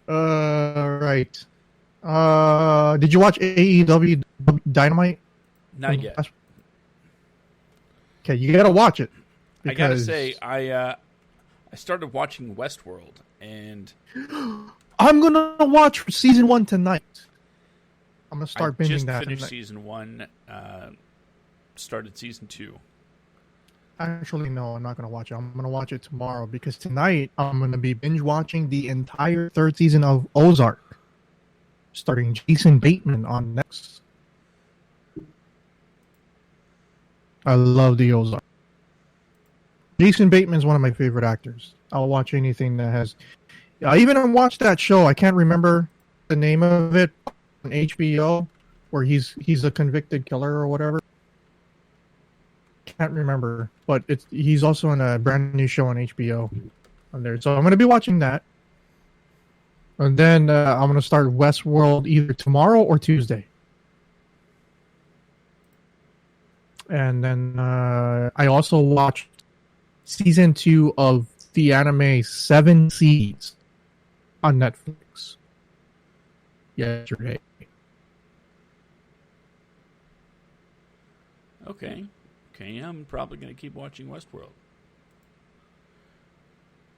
Right. Did you watch AEW Dynamite? Not yet. Okay, you gotta watch it. I gotta say, I started watching Westworld, and I'm gonna watch season 1 tonight. I'm gonna start binging that. I just finished season 1, started season 2. Actually, no, I'm not gonna watch it. I'm gonna watch it tomorrow because tonight I'm gonna be binge watching the entire 3rd season of Ozark, starting Jason Bateman on next. I love the Ozark. Jason Bateman is one of my favorite actors. I'll watch anything that has. I even watched that show. I can't remember the name of it on HBO, where he's a convicted killer or whatever. Can't remember, but he's also in a brand new show on HBO on there. So I'm going to be watching that, and then I'm going to start Westworld either tomorrow or Tuesday. And then I also watched season 2 of the anime 7 Seas on Netflix yesterday. Okay, I'm probably going to keep watching Westworld.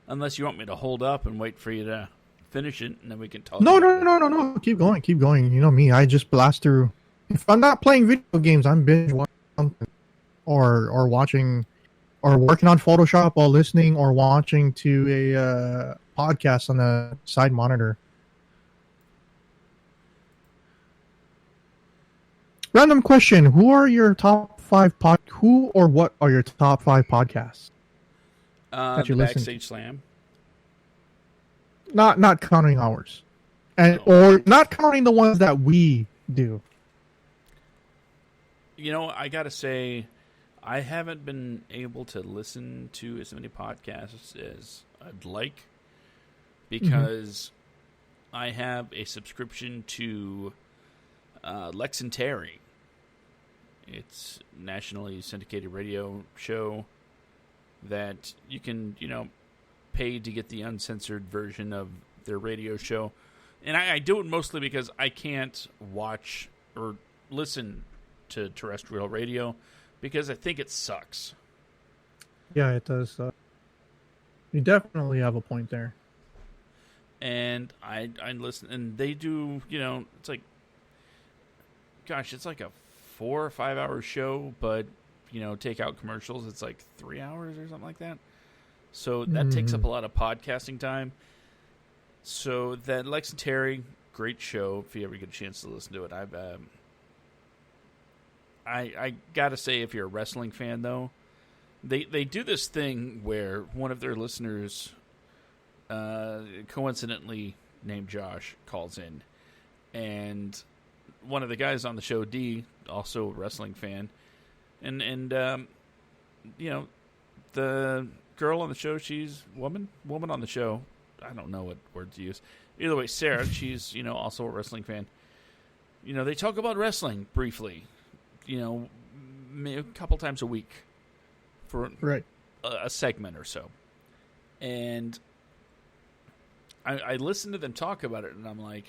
Unless you want me to hold up and wait for you to finish it, and then we can talk. No. Keep going. You know me. I just blast through. If I'm not playing video games, I'm binge watching something, or watching, or working on Photoshop while listening, or watching to a podcast on the side monitor. Random question: Who are your top 5 Who or what are your top 5 podcasts that you the listen Backstage to? Slam. Not counting ours, and No. or not counting the ones that we do. I gotta say, I haven't been able to listen to as many podcasts as I'd like because I have a subscription to Lex and Terry. It's a nationally syndicated radio show that you can, pay to get the uncensored version of their radio show. And I do it mostly because I can't watch or listen to terrestrial radio because I think it sucks. Yeah, it does. You definitely have a point there. And I listen, and they do, it's like, gosh, it's like a 4 or 5 hour show, but, take out commercials, it's like 3 hours or something like that. So that takes up a lot of podcasting time. So that Lex and Terry, great show. If you ever get a chance to listen to it, I gotta say, if you're a wrestling fan, though, they do this thing where one of their listeners, coincidentally named Josh, calls in, and one of the guys on the show, D, also a wrestling fan, and the girl on the show, she's woman on the show. I don't know what word to use. Either way, Sarah, she's, also a wrestling fan. They talk about wrestling briefly, a couple times a week for a segment or so. And I listen to them talk about it, and I'm like,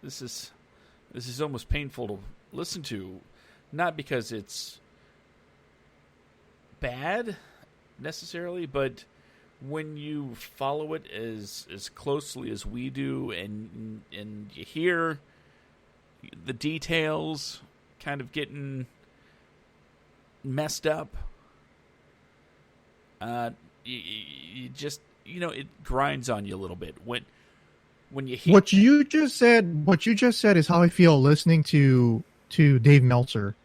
this is almost painful to listen to. Not because it's bad necessarily, but when you follow it as closely as we do, and you hear the details kind of getting messed up, you just, it grinds on you a little bit when you hear what you just said is how I feel listening to Dave Meltzer.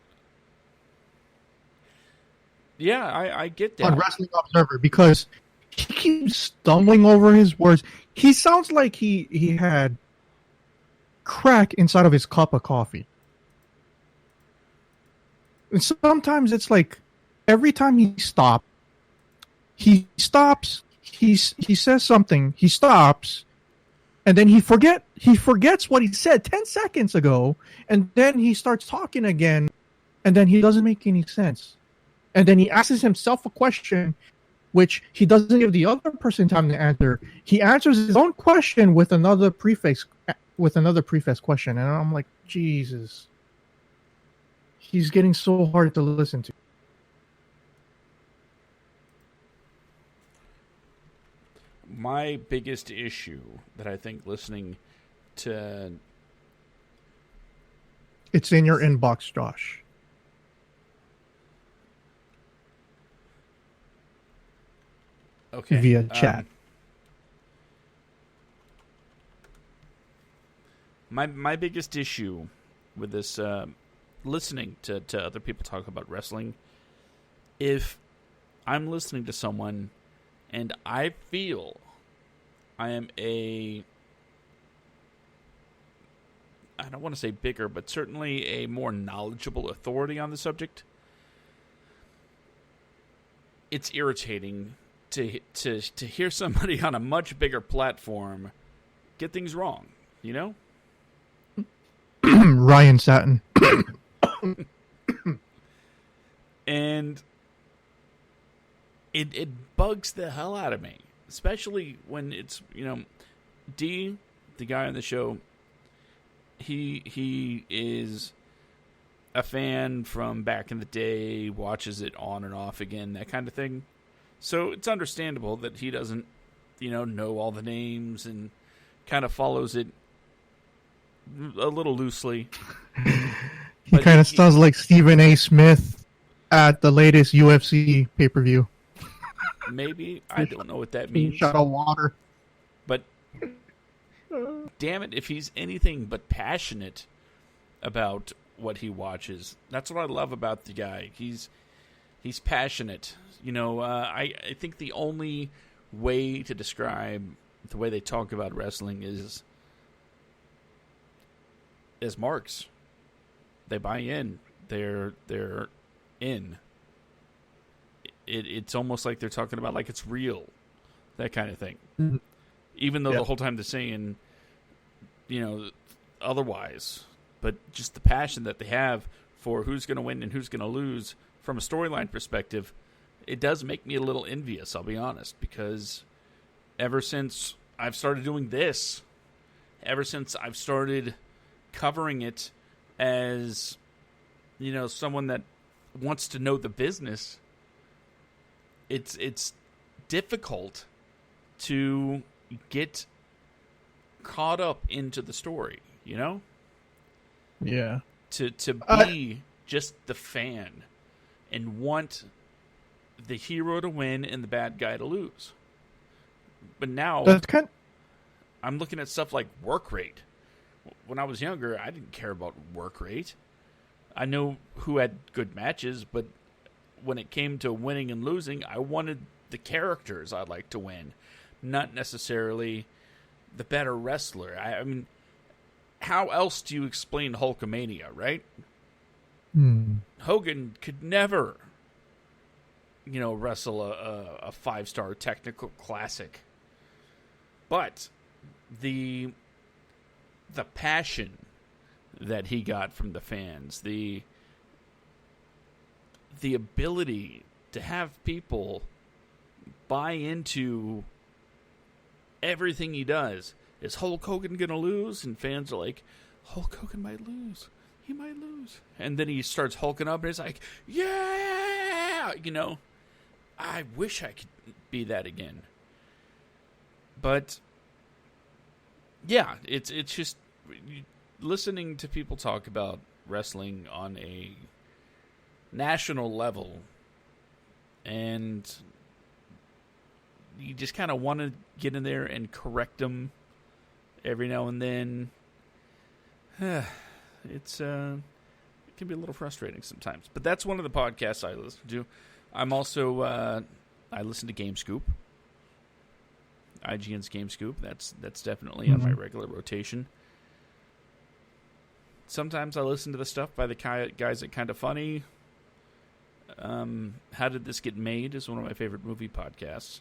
Yeah, I get that. On Wrestling Observer, because he keeps stumbling over his words. He sounds like he had crack inside of his cup of coffee. And sometimes it's like every time he stops, he says something, he stops, and then he forgets what he said 10 seconds ago, and then he starts talking again, and then he doesn't make any sense. And then he asks himself a question, which he doesn't give the other person time to answer. He answers his own question with another prefix question, and I'm like, Jesus. He's getting so hard to listen to. My biggest issue that I think listening to... It's in your inbox, Josh. Okay. Via chat. My biggest issue with this listening to other people talk about wrestling, if I'm listening to someone and I feel I am I don't want to say bigger, but certainly a more knowledgeable authority on the subject, it's irritating to hear somebody on a much bigger platform get things wrong, Ryan Satin. And it bugs the hell out of me, especially when it's, D, the guy on the show, he is a fan from back in the day, watches it on and off again, that kind of thing. So it's understandable that he doesn't, know all the names and kind of follows it a little loosely. He kind of sounds like Stephen A. Smith at the latest UFC pay-per-view. Maybe. I don't know what that means. Shot of water. But damn it, if he's anything but passionate about what he watches, that's what I love about the guy. He's passionate. I think the only way to describe the way they talk about wrestling is as marks. They buy in. They're in. It's almost like they're talking about like it's real, that kind of thing. Mm-hmm. Even though the whole time they're saying, otherwise, but just the passion that they have for who's going to win and who's going to lose from a storyline perspective, it does make me a little envious, I'll be honest, because ever since I've started doing this, ever since I've started covering it as, someone that wants to know the business, it's difficult to get caught up into the story, Yeah. To be just the fan and want the hero to win and the bad guy to lose. But now I'm looking at stuff like work rate. When I was younger, I didn't care about work rate. I know who had good matches, but when it came to winning and losing, I wanted the characters I'd like to win, not necessarily the better wrestler. I mean, how else do you explain Hulkamania, right? Hogan could never, wrestle a 5-star technical classic. But the passion that he got from the fans, the ability to have people buy into everything he does. Is Hulk Hogan going to lose? And fans are like, Hulk Hogan might lose. He might lose. And then he starts hulking up and it's like, yeah! I wish I could be that again. But, yeah, it's just listening to people talk about wrestling on a national level, and you just kind of want to get in there and correct them every now and then. It can be a little frustrating sometimes. But that's one of the podcasts I listen to. I'm also I listen to Game Scoop. IGN's Game Scoop. That's definitely on my regular rotation. Sometimes I listen to the stuff by the guys at Kinda Funny. How Did This Get Made is one of my favorite movie podcasts.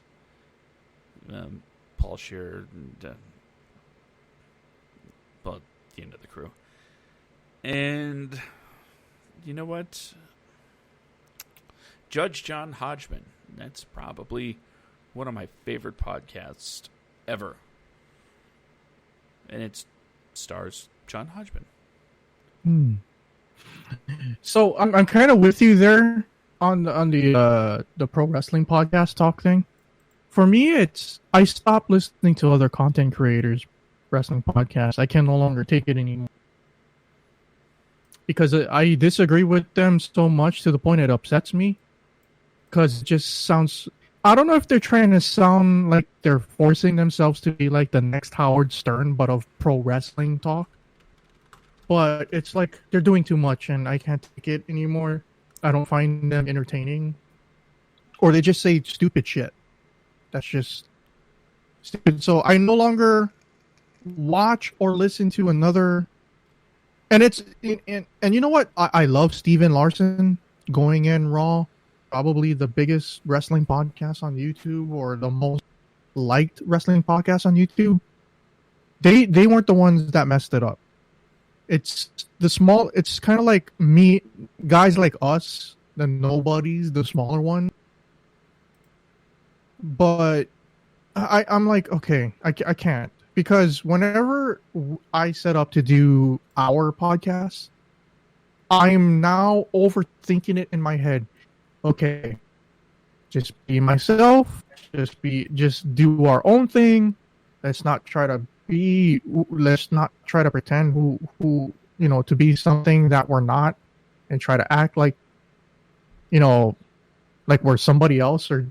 Paul Scheer and the end of the crew. And you know what? Judge John Hodgman. That's probably one of my favorite podcasts ever. And it stars John Hodgman. So I'm kind of with you there on the pro wrestling podcast talk thing. For me, I stopped listening to other content creators' wrestling podcasts. I can no longer take it anymore because I disagree with them so much to the point it upsets me. Because it just sounds. I don't know if they're trying to sound like they're forcing themselves to be like the next Howard Stern, but of pro wrestling talk. But it's like they're doing too much, and I can't take it anymore. I don't find them entertaining, or they just say stupid shit. That's just stupid. So I no longer watch or listen to another. And it's and you know what? I love Steven Larson going in Raw. Probably the biggest wrestling podcast on YouTube, or the most liked wrestling podcast on YouTube. They weren't the ones that messed it up. It's it's kind of like me, guys like us, the nobodies, the smaller one. But I'm like, okay, I can't. Because whenever I set up to do our podcast, I'm now overthinking it in my head. Okay, just be myself. Just do our own thing. Let's not try to pretend who to be something that we're not, and try to act like like we're somebody else, or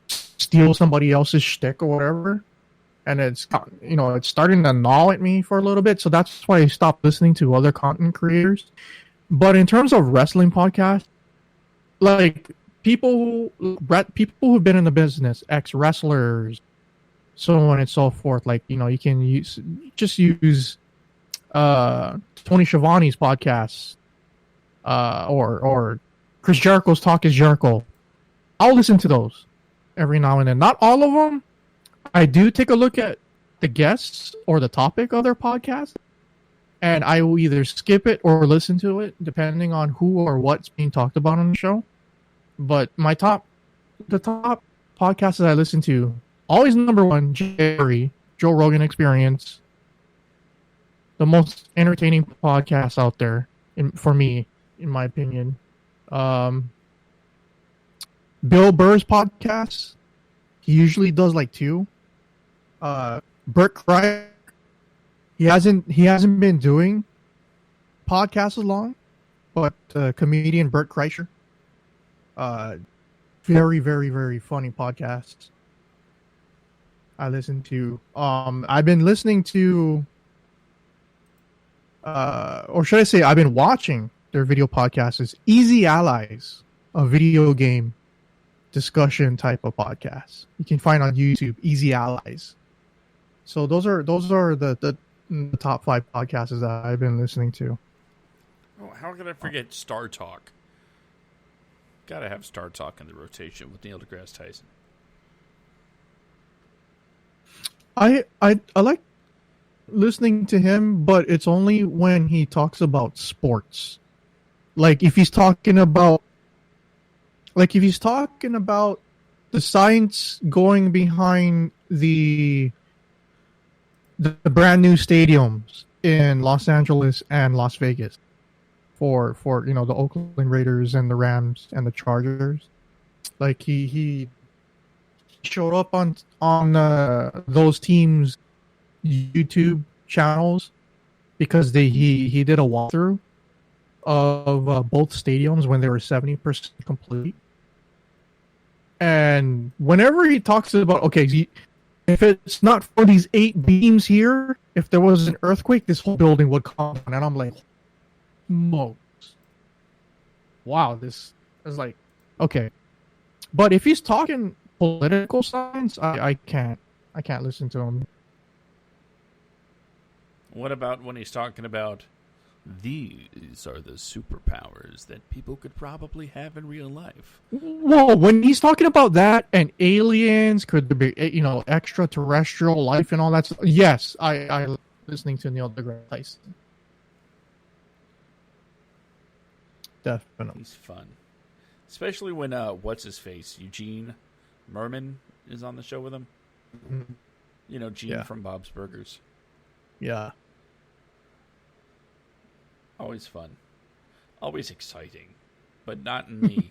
steal somebody else's shtick or whatever. And it's starting to gnaw at me for a little bit. So that's why I stopped listening to other content creators. But in terms of wrestling podcasts, like people who've been in the business, ex-wrestlers, so on and so forth. Like, you can use Tony Schiavone's podcast, or Chris Jericho's Talk is Jericho. I'll listen to those every now and then. Not all of them. I do take a look at the guests or the topic of their podcast, and I will either skip it or listen to it, depending on who or what's being talked about on the show. But the top podcasts that I listen to, always number one, Joe Rogan Experience, the most entertaining podcast out there, for me, in my opinion. Um, Bill Burr's podcast. He usually does like two. Burt Kreischer. He hasn't been doing podcasts as long, but comedian Burt Kreischer. Uh, very, very, very funny podcasts. I listen to. I've been listening to, or should I say, I've been watching their video podcasts. Is Easy Allies, a video game discussion type of podcast. You can find on YouTube, Easy Allies. So those are the top 5 podcasts that I've been listening to. Oh, how could I forget Star Talk? Gotta have Star Talk in the rotation with Neil deGrasse Tyson. I like listening to him, but it's only when he talks about sports. Like if he's talking about the science going behind the brand new stadiums in Los Angeles and Las Vegas for the Oakland Raiders and the Rams and the Chargers. Like he showed up on those teams' YouTube channels because he did a walkthrough of both stadiums when they were 70% complete. And whenever he talks about, okay, if it's not for these 8 beams here, if there was an earthquake, this whole building would come down. And I'm like, smokes. Wow, this is like, okay. But if he's talking political science, I can't listen to him. What about when he's talking about these are the superpowers that people could probably have in real life? Well, when he's talking about that and aliens, could there be, extraterrestrial life and all that stuff? Yes, I listening to Neil deGrasse Tyson. Definitely. He's fun. Especially when, what's-his-face, Eugene Merman is on the show with him. Mm-hmm. Gene from Bob's Burgers. Yeah. Always fun. Always exciting. But not in the,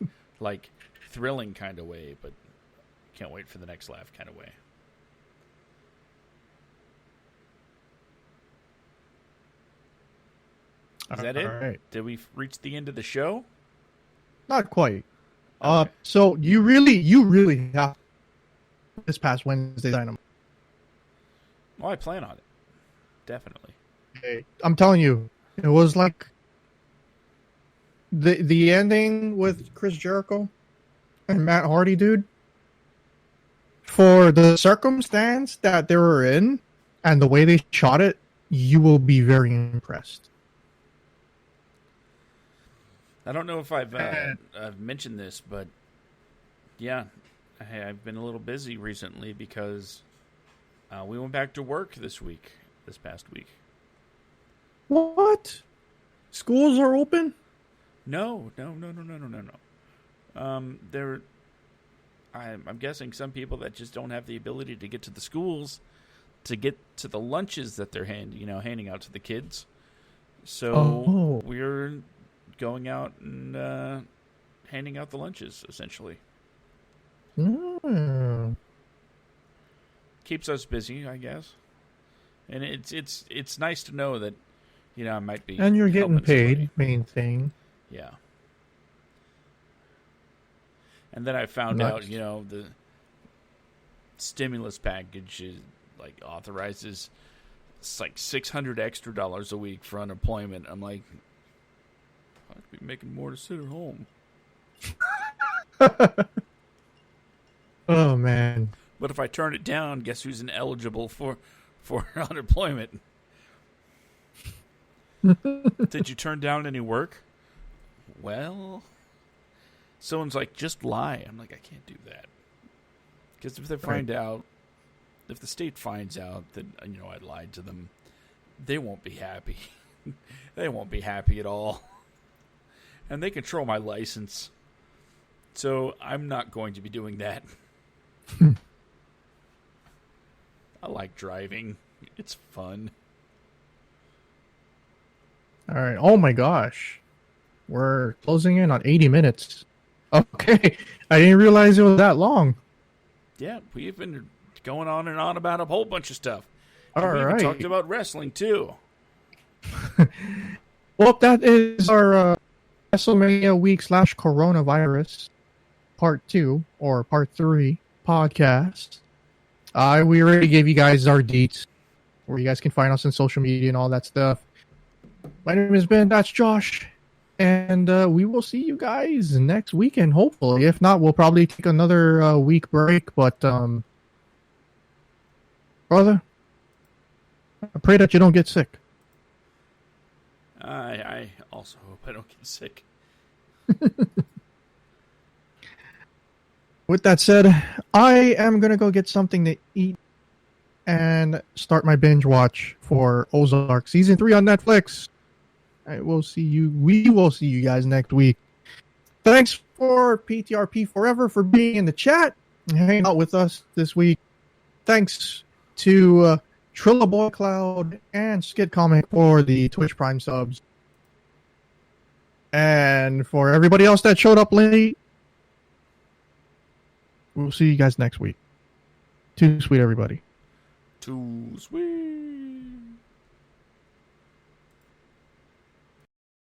thrilling kind of way, but can't wait for the next laugh kind of way. Is that it? Right. Did we reach the end of the show? Not quite. Okay. So you really have this past Wednesday Dynamite. Well, I plan on it. Definitely. Hey, I'm telling you, it was like the ending with Chris Jericho and Matt Hardy, dude. For the circumstance that they were in and the way they shot it, you will be very impressed. I don't know if I've mentioned this, but yeah, I've been a little busy recently because we went back to work this past week. What? Schools are open? No. I'm guessing some people that just don't have the ability to get to the schools to get to the lunches that they're handing out to the kids. So we're going out and handing out the lunches, essentially. Keeps us busy, I guess. And it's nice to know that, I might be. And you're getting paid, somebody. main thing. Yeah. And then I found out, the stimulus package authorizes $600 extra a week for unemployment. I'm like, I'd be making more to sit at home. Oh man! But if I turn it down, guess who's ineligible for unemployment? Did you turn down any work? Well, someone's like, just lie. I'm like, I can't do that. Because if they find out, if the state finds out that, I lied to them, they won't be happy. They won't be happy at all. And they control my license. So I'm not going to be doing that. I like driving. It's fun. All right. Oh my gosh. We're closing in on 80 minutes. Okay. I didn't realize it was that long. Yeah, we've been going on and on about a whole bunch of stuff. All We even right. talked about wrestling, too. Well, that is our WrestleMania week / coronavirus part 2 or part 3 podcast. We already gave you guys our deets where you guys can find us on social media and all that stuff. My name is Ben. That's Josh. And we will see you guys next weekend, hopefully. If not, we'll probably take another week break. But, brother, I pray that you don't get sick. I also hope I don't get sick. With that said, I am going to go get something to eat and start my binge watch for Ozark Season 3 on Netflix. We will see you guys next week. Thanks for PTRP Forever for being in the chat and hanging out with us this week. Thanks to Trilla Boy Cloud and Skid Comic for the Twitch Prime subs. And for everybody else that showed up late, we'll see you guys next week. Too sweet, everybody. Too sweet.